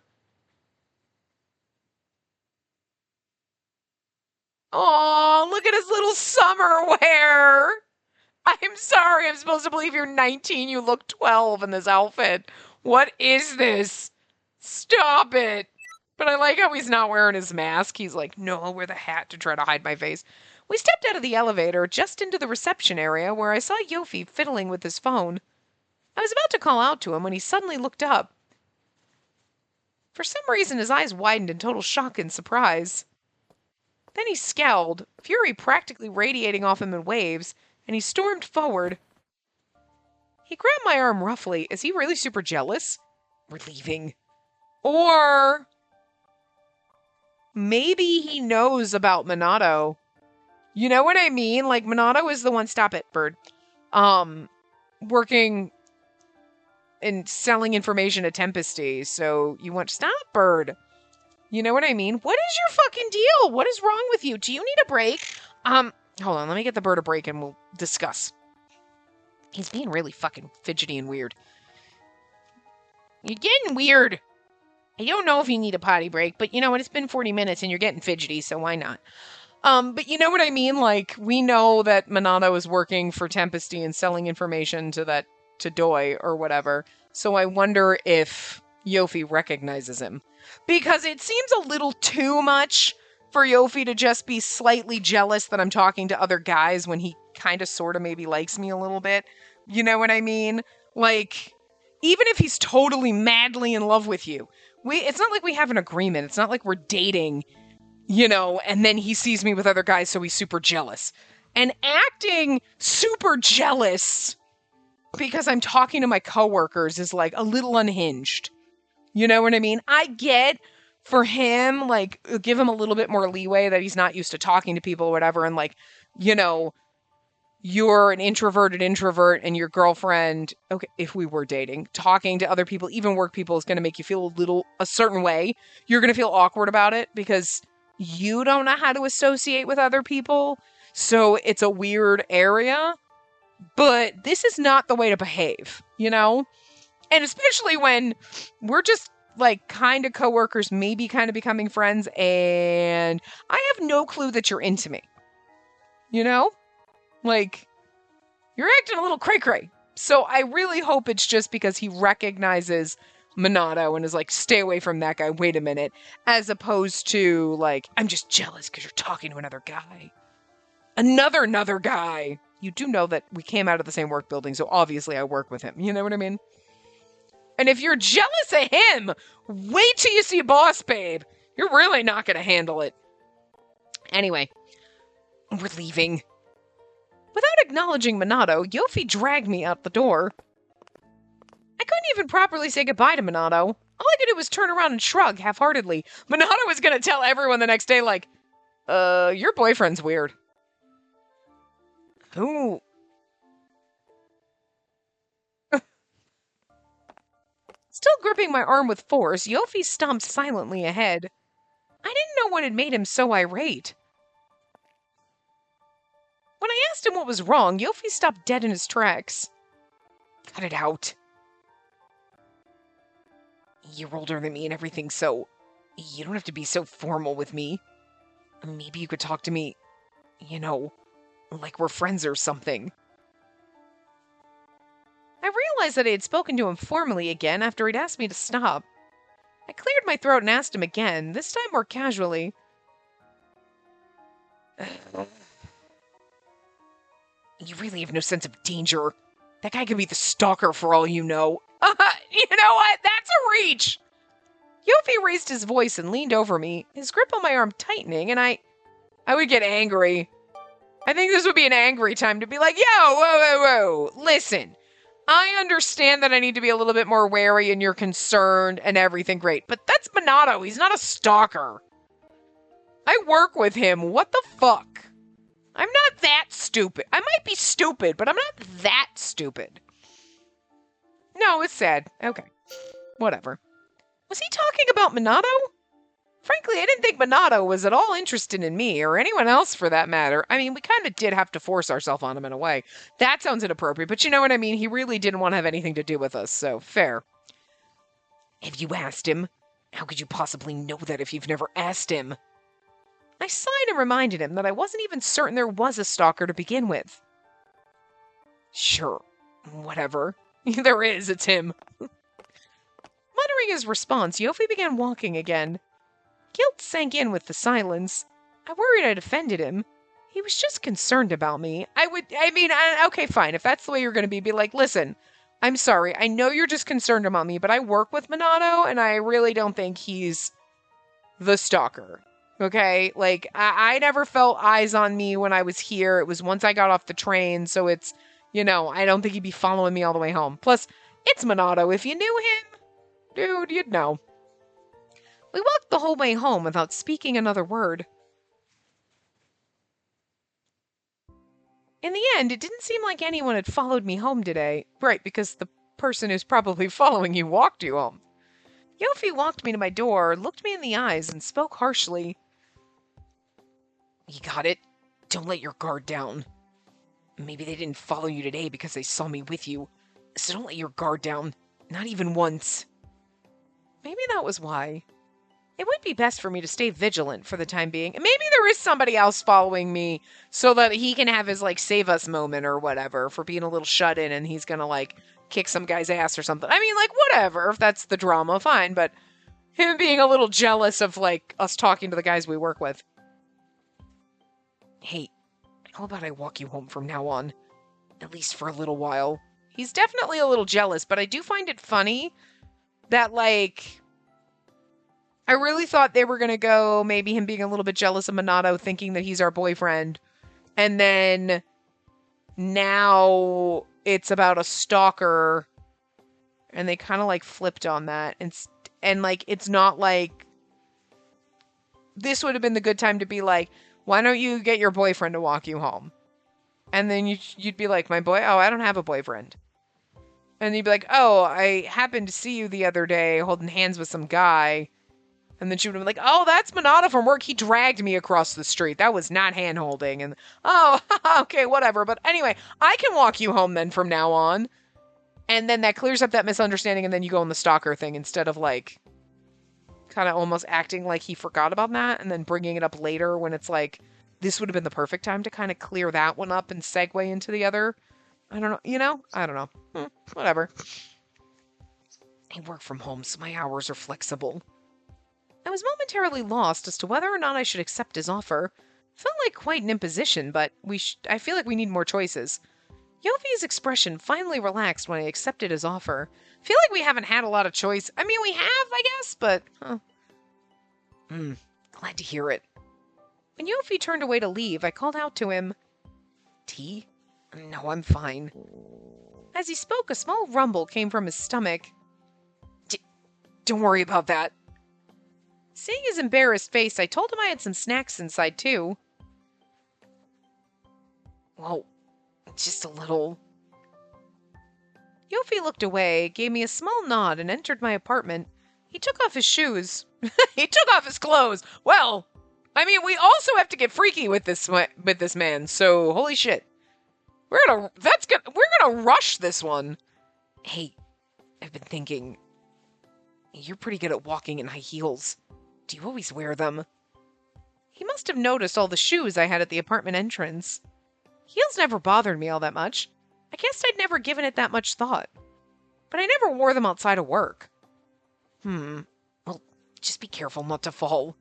Aw, look at his little summer wear! I'm sorry, I'm supposed to believe you're 19, you look 12 in this outfit. What is this? Stop it! But I like how he's not wearing his mask. He's like, no, I'll wear the hat to try to hide my face. We stepped out of the elevator just into the reception area where I saw Yofi fiddling with his phone. I was about to call out to him when he suddenly looked up. For some reason, his eyes widened in total shock and surprise. Then he scowled, fury practically radiating off him in waves, and he stormed forward. He grabbed my arm roughly. Is he really super jealous? We're leaving. Or maybe he knows about Minato. You know what I mean? Like, Minato is the one, stop it, bird, working and selling information to Tempesty. So you want, stop, bird. You know what I mean? What is your fucking deal? What is wrong with you? Do you need a break? Hold on, let me get the bird a break and we'll discuss. He's being really fucking fidgety and weird. You're getting weird. I don't know if you need a potty break, but you know what? It's been 40 minutes and you're getting fidgety, so why not? But you know what I mean? Like, we know that Monado is working for Tempesty and selling information to Doi or whatever. So I wonder if Yofi recognizes him. Because it seems a little too much for Yofi to just be slightly jealous that I'm talking to other guys when he kind of sort of maybe likes me a little bit. You know what I mean? Like, even if he's totally madly in love with you, it's not like we have an agreement. It's not like we're dating, you know, and then he sees me with other guys, so he's super jealous. And acting super jealous because I'm talking to my coworkers is like a little unhinged. You know what I mean? I get for him, like, give him a little bit more leeway that he's not used to talking to people or whatever. And like, you know, you're an introverted introvert and your girlfriend, okay, if we were dating, talking to other people, even work people, is going to make you feel a certain way. You're going to feel awkward about it because you don't know how to associate with other people. So it's a weird area. But this is not the way to behave, you know? And especially when we're just like kind of coworkers, maybe kind of becoming friends, and I have no clue that you're into me. You know? Like, you're acting a little cray-cray. So I really hope it's just because he recognizes Monado and is like, stay away from that guy, wait a minute. As opposed to, like, I'm just jealous because you're talking to another guy. Another guy. You do know that we came out of the same work building, so obviously I work with him. You know what I mean? And if you're jealous of him, wait till you see Boss Babe. You're really not going to handle it. Anyway, we're leaving. Without acknowledging Monado, Yofi dragged me out the door. I couldn't even properly say goodbye to Monado. All I could do was turn around and shrug half-heartedly. Monado was going to tell everyone the next day, like, your boyfriend's weird. Who? Still gripping my arm with force, Yofi stomped silently ahead. I didn't know what had made him so irate. When I asked him what was wrong, Yofi stopped dead in his tracks. Cut it out. You're older than me and everything, so you don't have to be so formal with me. Maybe you could talk to me, you know, like we're friends or something. I realized that I had spoken to him formally again after he'd asked me to stop. I cleared my throat and asked him again, this time more casually. You really have no sense of danger. That guy could be the stalker for all you know. You know what? That's a reach! Yofi raised his voice and leaned over me, his grip on my arm tightening, and I would get angry. I think this would be an angry time to be like, yo, whoa, listen. I understand that I need to be a little bit more wary and you're concerned and everything great, but that's Monado. He's not a stalker. I work with him. What the fuck? I'm not that stupid. I might be stupid, but I'm not that stupid. No, it's sad. Okay. Whatever. Was he talking about Monado? Frankly, I didn't think Monado was at all interested in me, or anyone else for that matter. I mean, we kind of did have to force ourselves on him in a way. That sounds inappropriate, but you know what I mean? He really didn't want to have anything to do with us, so fair. Have you asked him? How could you possibly know that if you've never asked him? I sighed and reminded him that I wasn't even certain there was a stalker to begin with. Sure, whatever. There is, it's him. Muttering his response, Yofi began walking again. Guilt sank in with the silence. I worried I'd offended him. He was just concerned about me. Okay, fine. If that's the way you're going to be like, listen, I'm sorry. I know you're just concerned about me, but I work with Monado, and I really don't think he's the stalker. Okay? Like, I never felt eyes on me when I was here. It was once I got off the train, so it's, you know, I don't think he'd be following me all the way home. Plus, it's Monado. If you knew him, dude, you'd know. We walked the whole way home without speaking another word. In the end, it didn't seem like anyone had followed me home today. Right, because the person who's probably following you walked you home. Yofi walked me to my door, looked me in the eyes, and spoke harshly. You got it? Don't let your guard down. Maybe they didn't follow you today because they saw me with you, so don't let your guard down. Not even once. Maybe that was why. It would be best for me to stay vigilant for the time being. And maybe there is somebody else following me so that he can have his, like, save us moment or whatever for being a little shut in and he's gonna, like, kick some guy's ass or something. I mean, like, whatever. If that's the drama, fine. But him being a little jealous of, like, us talking to the guys we work with. Hey, how about I walk you home from now on? At least for a little while. He's definitely a little jealous, but I do find it funny that, like, I really thought they were going to go maybe him being a little bit jealous of Minato, thinking that he's our boyfriend. And then now it's about a stalker. And they kind of like flipped on that. And like, it's not like this would have been the good time to be like, why don't you get your boyfriend to walk you home? And then you'd be like, my boy? Oh, I don't have a boyfriend. And you'd be like, oh, I happened to see you the other day holding hands with some guy. And then she would have been like, oh, that's Minato from work. He dragged me across the street. That was not hand-holding. And, oh, okay, whatever. But anyway, I can walk you home then from now on. And then that clears up that misunderstanding, and then you go on the stalker thing instead of, like, kind of almost acting like he forgot about that and then bringing it up later when it's like, this would have been the perfect time to kind of clear that one up and segue into the other. I don't know. You know? I don't know. Whatever. I work from home, so my hours are flexible. I was momentarily lost as to whether or not I should accept his offer. Felt like quite an imposition, but I feel like we need more choices. Yofi's expression finally relaxed when I accepted his offer. Feel like we haven't had a lot of choice. I mean, we have, I guess, but... glad to hear it. When Yofi turned away to leave, I called out to him, Tea? No, I'm fine. As he spoke, a small rumble came from his stomach. Don't worry about that. Seeing his embarrassed face, I told him I had some snacks inside, too. Well, just a little. Yofi looked away, gave me a small nod, and entered my apartment. He took off his shoes. He took off his clothes. Well, I mean, we also have to get freaky with this man, so holy shit. We're gonna rush this one. Hey, I've been thinking, you're pretty good at walking in high heels. Do you always wear them? He must have noticed all the shoes I had at the apartment entrance. Heels never bothered me all that much. I guess I'd never given it that much thought. But I never wore them outside of work. Well, just be careful not to fall.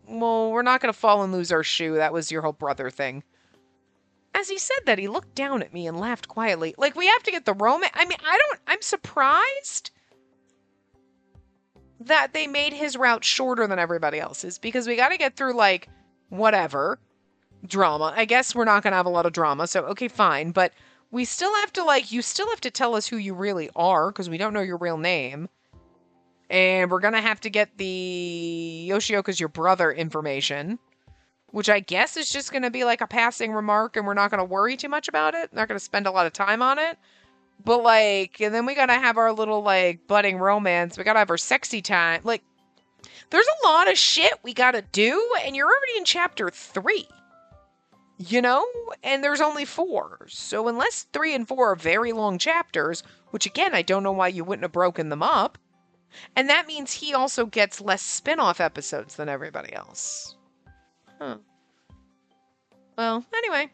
Well, we're not going to fall and lose our shoe. That was your whole brother thing. As he said that, he looked down at me and laughed quietly. Like, we have to get the romance. I mean, I'm surprised that they made his route shorter than everybody else's, because we got to get through, like, whatever drama. I guess we're not going to have a lot of drama, so okay, fine. But we still have to, like, you still have to tell us who you really are, because we don't know your real name. And we're going to have to get the Yoshioka's your brother information, which I guess is just going to be like a passing remark, and we're not going to worry too much about it. Not going to spend a lot of time on it. But, like, and then we got to have our little, like, budding romance. We got to have our sexy time. Like, there's a lot of shit we got to do, and you're already in chapter 3. You know? And there's only 4. So unless 3 and 4 are very long chapters, which, again, I don't know why you wouldn't have broken them up. And that means he also gets less spin-off episodes than everybody else. Huh. Well, anyway.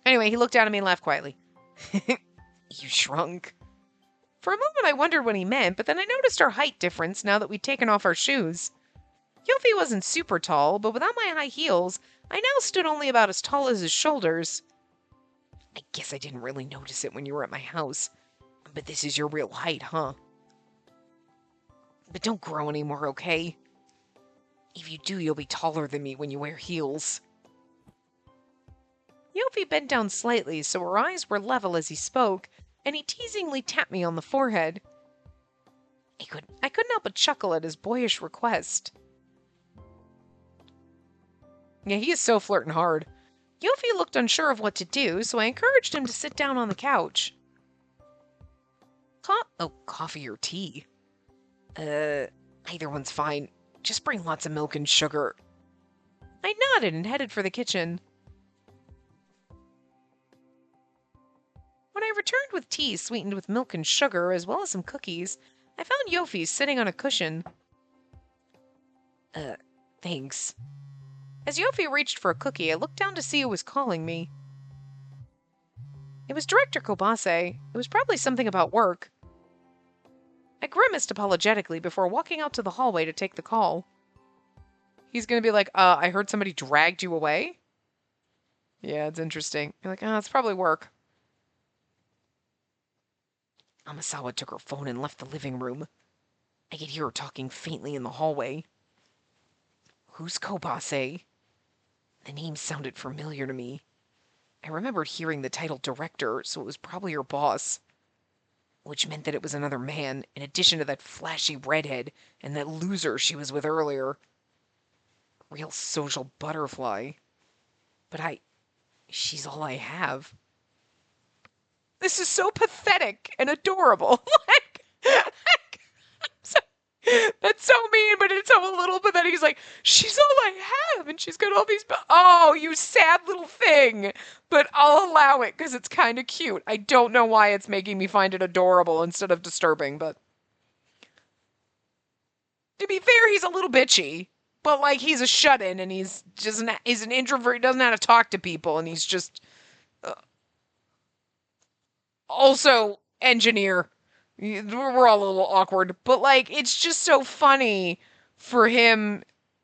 Anyway, he looked down at me and laughed quietly. You shrunk. For a moment I wondered what he meant, but then I noticed our height difference now that we'd taken off our shoes. Yofi wasn't super tall, but without my high heels, I now stood only about as tall as his shoulders. I guess I didn't really notice it when you were at my house. But this is your real height, huh? But don't grow anymore, okay? If you do, you'll be taller than me when you wear heels. Yofi bent down slightly so her eyes were level as he spoke, and he teasingly tapped me on the forehead. I couldn't help but chuckle at his boyish request. Yeah, he is so flirting hard. Yofi looked unsure of what to do, so I encouraged him to sit down on the couch. Coffee or tea? Uh, either one's fine. Just bring lots of milk and sugar. I nodded and headed for the kitchen. When I returned with tea sweetened with milk and sugar, as well as some cookies, I found Yofi sitting on a cushion. Uh, thanks. As Yofi reached for a cookie, I looked down to see who was calling me. It was Director Kobase. It was probably something about work. I grimaced apologetically before walking out to the hallway to take the call. He's gonna be like, I heard somebody dragged you away? Yeah, it's interesting. You're like, it's probably work. Amasawa took her phone and left the living room. I could hear her talking faintly in the hallway. Who's Kobase? The name sounded familiar to me. I remembered hearing the title director, so it was probably her boss. Which meant that it was another man, in addition to that flashy redhead and that loser she was with earlier. Real social butterfly. But she's all I have. This is so pathetic and adorable. That's so mean, but it's so a little pathetic. He's like, she's all I have, and she's got all these. Oh, you sad little thing. But I'll allow it because it's kind of cute. I don't know why it's making me find it adorable instead of disturbing, but to be fair, he's a little bitchy. But like, he's a shut-in, and he's an introvert. He doesn't know how to talk to people, and he's just also engineer. We're all a little awkward, but like, it's just so funny for him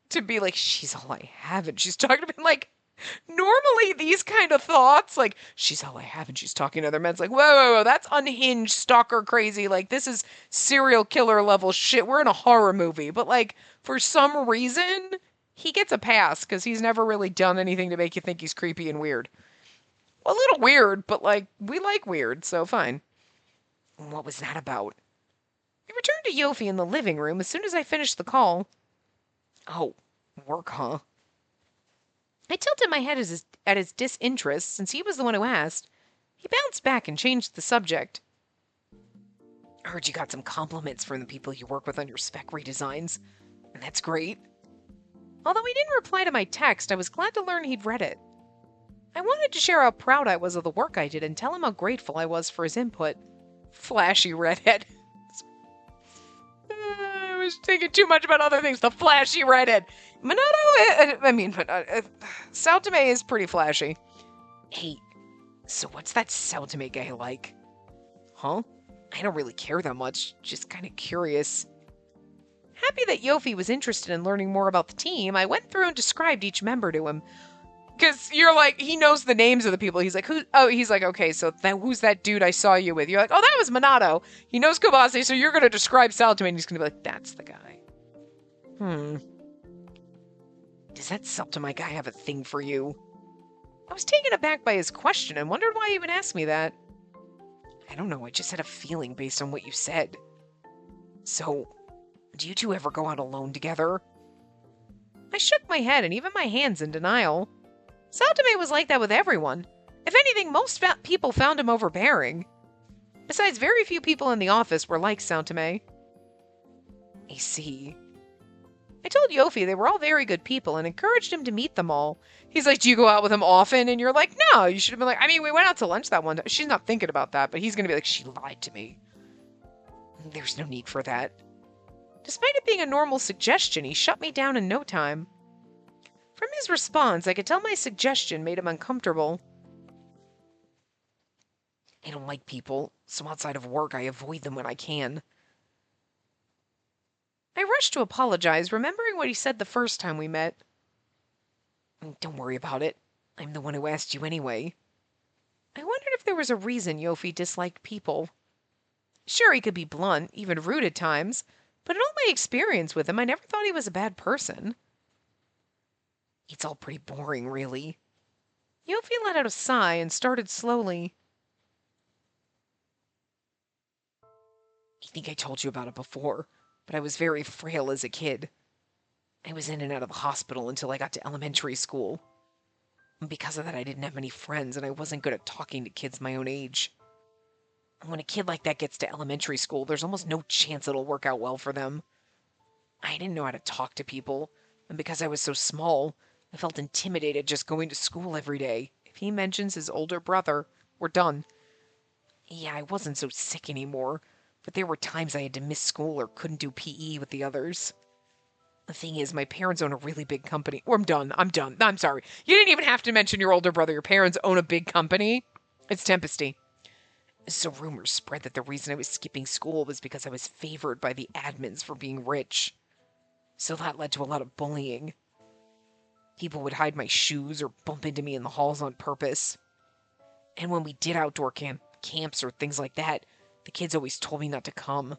to be like, she's all I have, and she's talking to me like, normally these kind of thoughts, like, she's all I have, and she's talking to other men, it's like, whoa, that's unhinged, stalker crazy, like, this is serial killer level shit, we're in a horror movie, but like, for some reason, he gets a pass, because he's never really done anything to make you think he's creepy and weird. A little weird, but like, we like weird, so fine. What was that about? I returned to Yofi in the living room as soon as I finished the call. Oh, work, huh? I tilted my head at his disinterest, since he was the one who asked. He bounced back and changed the subject. I heard you got some compliments from the people you work with on your spec redesigns, and that's great. Although he didn't reply to my text, I was glad to learn he'd read it. I wanted to share how proud I was of the work I did and tell him how grateful I was for his input. Flashy redhead. I was thinking too much about other things. The flashy redhead. Saotome is pretty flashy. Hey, so what's that Saotome guy like? Huh? I don't really care that much. Just kind of curious. Happy that Yofi was interested in learning more about the team, I went through and described each member to him. Because you're like, he knows the names of the people. He's like, who? Oh, he's like, okay, so who's that dude I saw you with? You're like, oh, that was Minato. He knows Kobase, so you're going to describe Saotome, and he's going to be like, that's the guy. Does that Saotome guy have a thing for you? I was taken aback by his question and wondered why he would ask me that. I don't know, I just had a feeling based on what you said. So, do you two ever go out alone together? I shook my head and even my hands in denial. Saotome was like that with everyone. If anything, most people found him overbearing. Besides, very few people in the office were like Saotome. I see. I told Yofi they were all very good people and encouraged him to meet them all. He's like, do you go out with him often? And you're like, no, you should have been like, I mean, we went out to lunch that one time. She's not thinking about that, but he's going to be like, she lied to me. There's no need for that. Despite it being a normal suggestion, he shut me down in no time. From his response, I could tell my suggestion made him uncomfortable. I don't like people, so outside of work I avoid them when I can. I rushed to apologize, remembering what he said the first time we met. Don't worry about it. I'm the one who asked you anyway. I wondered if there was a reason Yofi disliked people. Sure, he could be blunt, even rude at times, but in all my experience with him, I never thought he was a bad person. It's all pretty boring, really. Yofi let out a sigh and started slowly. I think I told you about it before, but I was very frail as a kid. I was in and out of the hospital until I got to elementary school. And because of that, I didn't have many friends, and I wasn't good at talking to kids my own age. When a kid like that gets to elementary school, there's almost no chance it'll work out well for them. I didn't know how to talk to people, and because I was so small, I felt intimidated just going to school every day. If he mentions his older brother, we're done. Yeah, I wasn't so sick anymore, but there were times I had to miss school or couldn't do PE with the others. The thing is, my parents own a really big company. Or I'm done. I'm done. I'm sorry. You didn't even have to mention your older brother. Your parents own a big company. It's Tempesty. So rumors spread that the reason I was skipping school was because I was favored by the admins for being rich. So that led to a lot of bullying. People would hide my shoes or bump into me in the halls on purpose. And when we did outdoor camps or things like that, the kids always told me not to come.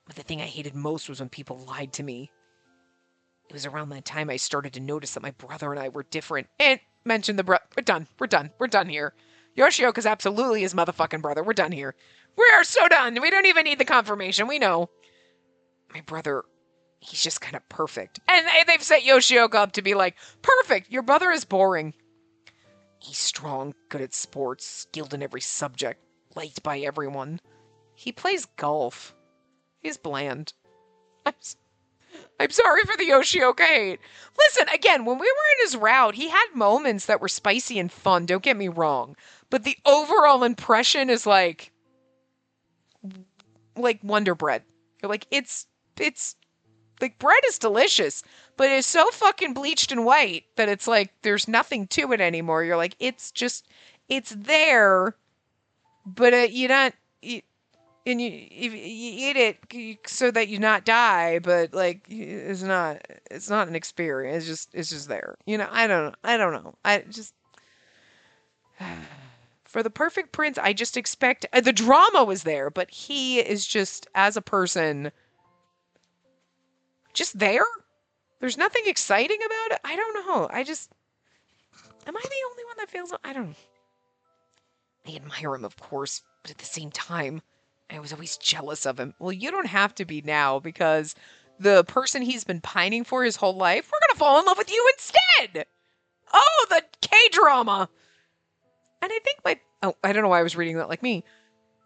But the thing I hated most was when people lied to me. It was around that time I started to notice that my brother and I were different. And mention the We're done. We're done. We're done here. Yoshioka's absolutely his motherfucking brother. We're done here. We are so done. We don't even need the confirmation. We know. My brother, he's just kind of perfect. And they've set Yoshioka up to be like, perfect. Your brother is boring. He's strong, good at sports, skilled in every subject, liked by everyone. He plays golf. He's bland. I'm sorry for the Yoshioka hate. Listen, again, when we were in his route, he had moments that were spicy and fun, don't get me wrong. But the overall impression is like Wonder Bread. Like, it's, like, bread is delicious, but it's so fucking bleached and white that it's like, there's nothing to it anymore. You're like, it's there, but you're not, and you eat it so that you not die, but like it's not an experience. It's just there. I don't know. I just for the perfect prince, I just expect the drama was there, but he is just as a person just there. There's nothing exciting about it. I don't know. Am I the only one that feels? I don't know. I admire him, of course, but at the same time, I was always jealous of him. Well, you don't have to be now, because the person he's been pining for his whole life, we're gonna fall in love with you instead! Oh, the K-drama! And I think I don't know why I was reading that like me.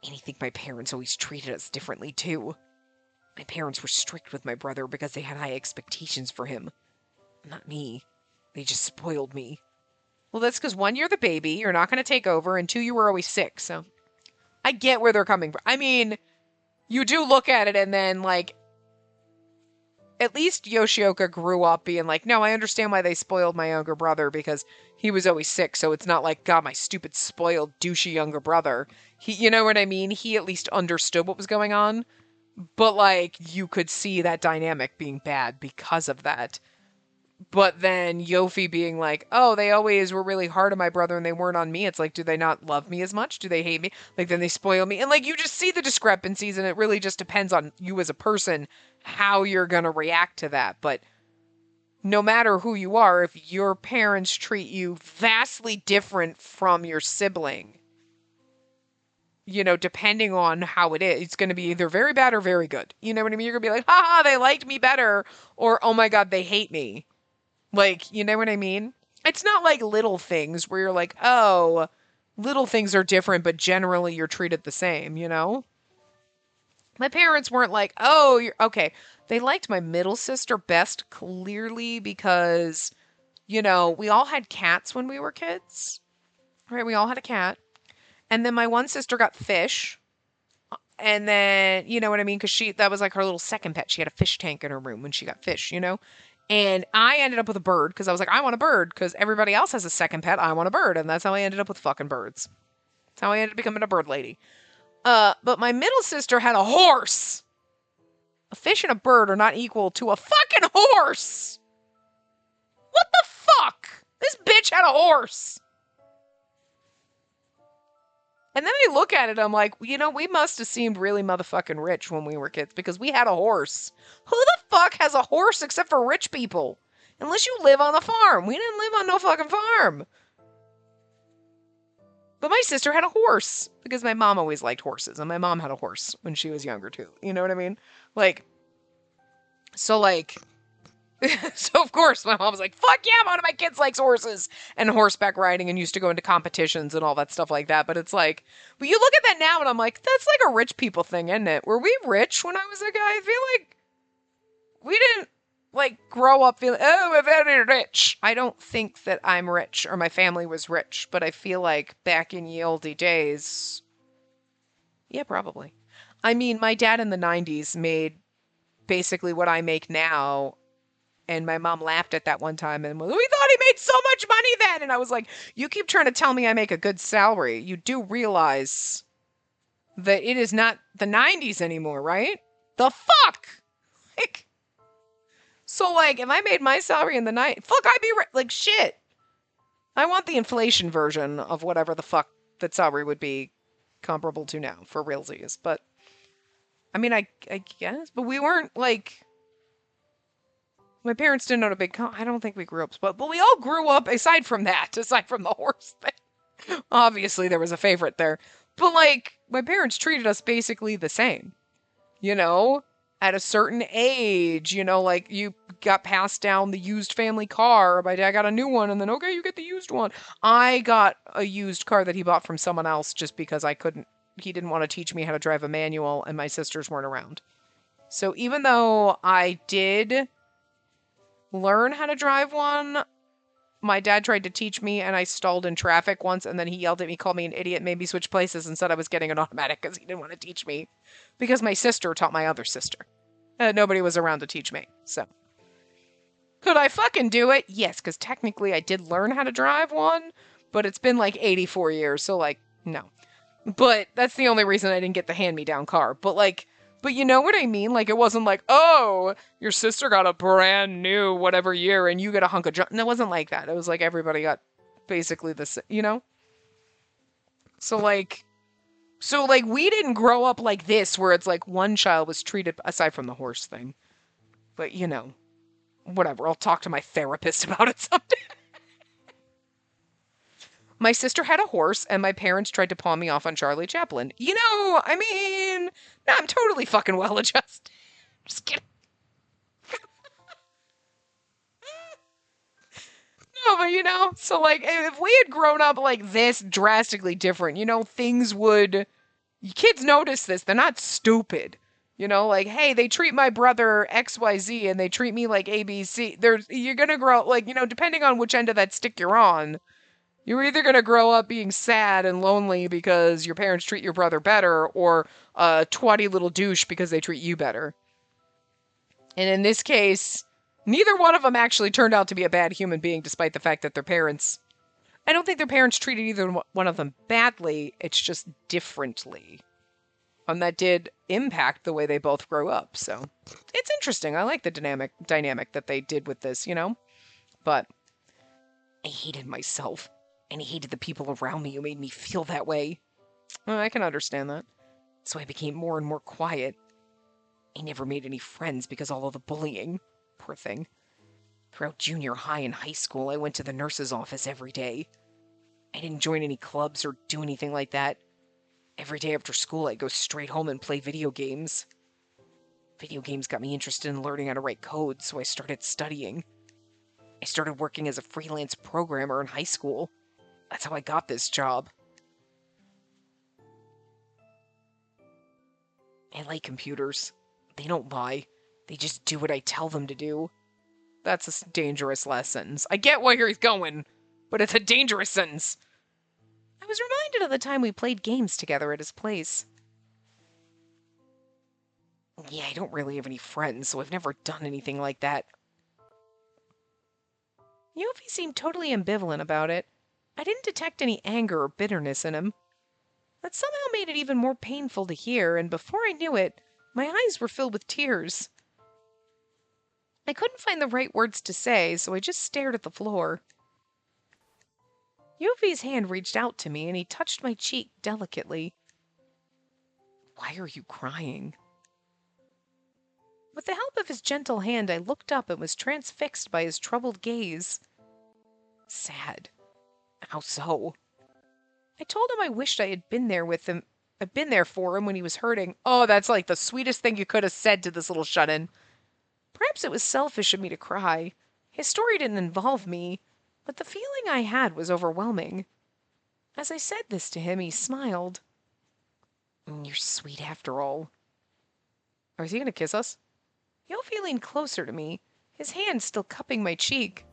And I think my parents always treated us differently, too. My parents were strict with my brother because they had high expectations for him. Not me. They just spoiled me. Well, that's because 1, you're the baby, you're not gonna take over, and 2, you were always sick, so... I get where they're coming from. I mean, you do look at it and then, like, at least Yoshioka grew up being like, no, I understand why they spoiled my younger brother because he was always sick, so it's not like, God, my stupid, spoiled, douchey younger brother. You know what I mean? He at least understood what was going on, but, like, you could see that dynamic being bad because of that. But then Yofi being like, oh, they always were really hard on my brother and they weren't on me. It's like, do they not love me as much? Do they hate me? Like, then they spoil me. And, like, you just see the discrepancies, and it really just depends on you as a person, how you're going to react to that. But no matter who you are, if your parents treat you vastly different from your sibling, depending on how it is, it's going to be either very bad or very good. You know what I mean? You're going to be like, haha, they liked me better. Or, oh my God, they hate me. Like, you know what I mean? It's not like little things where you're like, oh, little things are different, but generally you're treated the same, My parents weren't like, oh, you're okay. They liked my middle sister best, clearly, because, we all had cats when we were kids. Right? We all had a cat. And then my one sister got fish. And then, you know what I mean? Because that was like her little second pet. She had a fish tank in her room when she got fish, And I ended up with a bird because I was like, I want a bird because everybody else has a second pet. I want a bird. And that's how I ended up with fucking birds. That's how I ended up becoming a bird lady. But my middle sister had a horse. A fish and a bird are not equal to a fucking horse. What the fuck? This bitch had a horse. And then I look at it, I'm like, we must have seemed really motherfucking rich when we were kids because we had a horse. Who the fuck has a horse except for rich people? Unless you live on the farm. We didn't live on no fucking farm. But my sister had a horse because my mom always liked horses. And my mom had a horse when she was younger too. You know what I mean? Like, so like, So of course my mom was like, fuck yeah, one of my kids likes horses and horseback riding and used to go into competitions and all that stuff like that. But it's like, but you look at that now and I'm like, that's like a rich people thing, isn't it? Were we rich when I was a guy? I feel like we didn't like grow up feeling, oh, we're very rich. I don't think that I'm rich or my family was rich, but I feel like back in ye olde days, yeah, probably. I mean, my dad in the 90s made basically what I make now. And my mom laughed at that one time and was, we thought he made so much money then. And I was like, you keep trying to tell me I make a good salary. You do realize that it is not the 90s anymore, right? The fuck? Like, so, like, if I made my salary in the night, fuck, I'd be like, shit. I want the inflation version of whatever the fuck that salary would be comparable to now for realsies. But, I mean, I guess, but we weren't like, my parents didn't own a big I don't think we grew up, but we all grew up, aside from that, aside from the horse thing. Obviously, there was a favorite there. But, like, my parents treated us basically the same, you know? At a certain age, you know, like, you got passed down the used family car. My dad got a new one, and then, okay, you get the used one. I got a used car that he bought from someone else just because he didn't want to teach me how to drive a manual, and my sisters weren't around. So even though I did learn how to drive one, my dad tried to teach me and I stalled in traffic once and then he yelled at me, called me an idiot, made me switch places and said I was getting an automatic because he didn't want to teach me because my sister taught my other sister. Nobody was around to teach me. So could I fucking do it? Yes, because technically I did learn how to drive one, but it's been like 84 years, so like, no. But that's the only reason I didn't get the hand-me-down car. But you know what I mean? Like, it wasn't like, oh, your sister got a brand new whatever year and you get a hunk of junk. No, it wasn't like that. It was like everybody got basically the same, you know? So, like, we didn't grow up like this where it's like one child was treated, aside from the horse thing. But, you know, whatever. I'll talk to my therapist about it someday. My sister had a horse, and my parents tried to pawn me off on Charlie Chaplin. You know, I mean, no, I'm totally fucking well adjusted. Just kidding. No, but you know, so like, if we had grown up like this drastically different, you know, things would. Kids notice this. They're not stupid. You know, like, hey, they treat my brother XYZ and they treat me like ABC. You're gonna grow, like, you know, depending on which end of that stick you're on, you're either going to grow up being sad and lonely because your parents treat your brother better, or a twatty little douche because they treat you better. And in this case, neither one of them actually turned out to be a bad human being, despite the fact that their parents. I don't think their parents treated either one of them badly, it's just differently. And that did impact the way they both grew up, so. It's interesting. I like the dynamic that they did with this, you know? But I hated myself. And I hated the people around me who made me feel that way. I can understand that. So I became more and more quiet. I never made any friends because all of the bullying. Poor thing. Throughout junior high and high school, I went to the nurse's office every day. I didn't join any clubs or do anything like that. Every day after school, I'd go straight home and play video games. Video games got me interested in learning how to write code, so I started studying. I started working as a freelance programmer in high school. That's how I got this job. I like computers. They don't lie. They just do what I tell them to do. That's a dangerous last sentence. I get where he's going, but it's a dangerous sentence. I was reminded of the time we played games together at his place. Yeah, I don't really have any friends, so I've never done anything like that. Yofi seemed totally ambivalent about it. I didn't detect any anger or bitterness in him. That somehow made it even more painful to hear, and before I knew it, my eyes were filled with tears. I couldn't find the right words to say, so I just stared at the floor. Yofi's hand reached out to me, and he touched my cheek delicately. Why are you crying? With the help of his gentle hand, I looked up and was transfixed by his troubled gaze. Sad. How so? I told him I wished I had been there with him. I'd been there for him when he was hurting. Oh, that's like the sweetest thing you could have said to this little shut-in. Perhaps it was selfish of me to cry. His story didn't involve me, but the feeling I had was overwhelming. As I said this to him, he smiled. You're sweet after all. Or is he going to kiss us? Yofi leaned closer to me, his hand still cupping my cheek.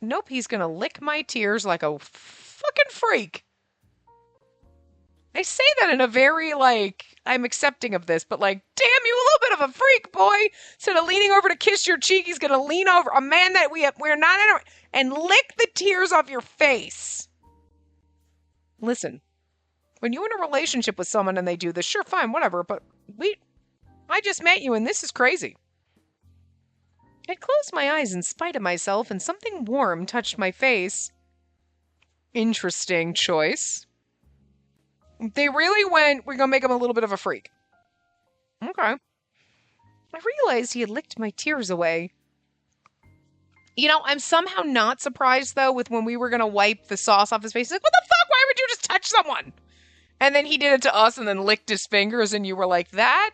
Nope, he's going to lick my tears like a fucking freak. I say that in a very, I'm accepting of this, but damn, you a little bit of a freak, boy. Instead of leaning over to kiss your cheek, he's going to lean over, a man that we're not in and lick the tears off your face. Listen, when you're in a relationship with someone and they do this, sure, fine, whatever, but I just met you and this is crazy. I closed my eyes in spite of myself and something warm touched my face. Interesting choice. They really went, we're going to make him a little bit of a freak. Okay. I realized he had licked my tears away. I'm somehow not surprised, though, with when we were going to wipe the sauce off his face. He's like, what the fuck? Why would you just touch someone? And then he did it to us and then licked his fingers, and you were like, that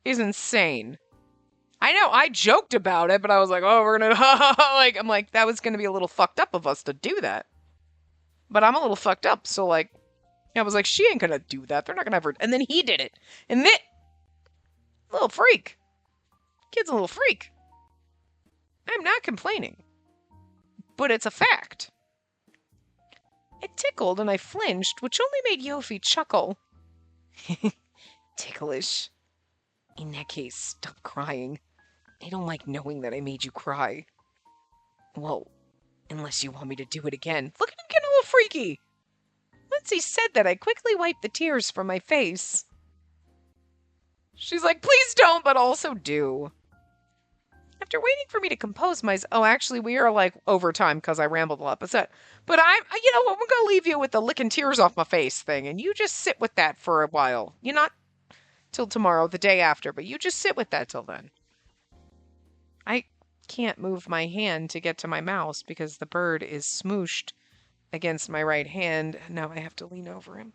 is insane. I know, I joked about it, but I was like, oh, we're going to, I'm like, that was going to be a little fucked up of us to do that. But I'm a little fucked up, so I was like, she ain't gonna do that. They're not gonna ever. And then he did it. And then, little freak. Kid's a little freak. I'm not complaining. But it's a fact. It tickled and I flinched, which only made Yofi chuckle. Ticklish. In that case, stop crying. I don't like knowing that I made you cry. Well, unless you want me to do it again. Look at him getting a little freaky. Once he said that, I quickly wiped the tears from my face. She's like, please don't, but also do. After waiting for me to compose myself, oh, actually, we are over time because I rambled a lot. But I'm going to leave you with the licking tears off my face thing, and you just sit with that for a while. You're not till tomorrow, the day after, but you just sit with that till then. I can't move my hand to get to my mouse because the bird is smooshed against my right hand. Now I have to lean over him.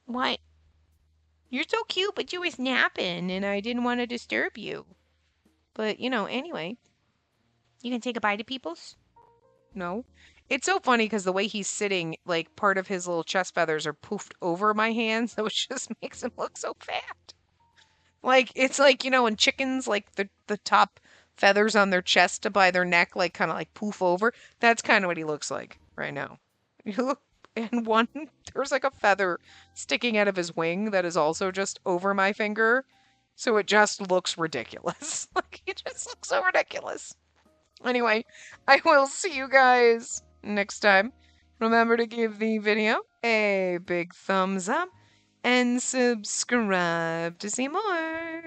What? You're so cute, but you was napping, and I didn't want to disturb you. But, anyway. You can say goodbye to peoples? No. It's so funny because the way he's sitting, part of his little chest feathers are poofed over my hands, so it just makes him look so fat. It's in chickens, the top feathers on their chest by their neck, kind of poof over. That's kind of what he looks like right now. You look, and there's a feather sticking out of his wing that is also just over my finger. So it just looks ridiculous. He just looks so ridiculous. Anyway, I will see you guys next time. Remember to give the video a big thumbs up and subscribe to see more.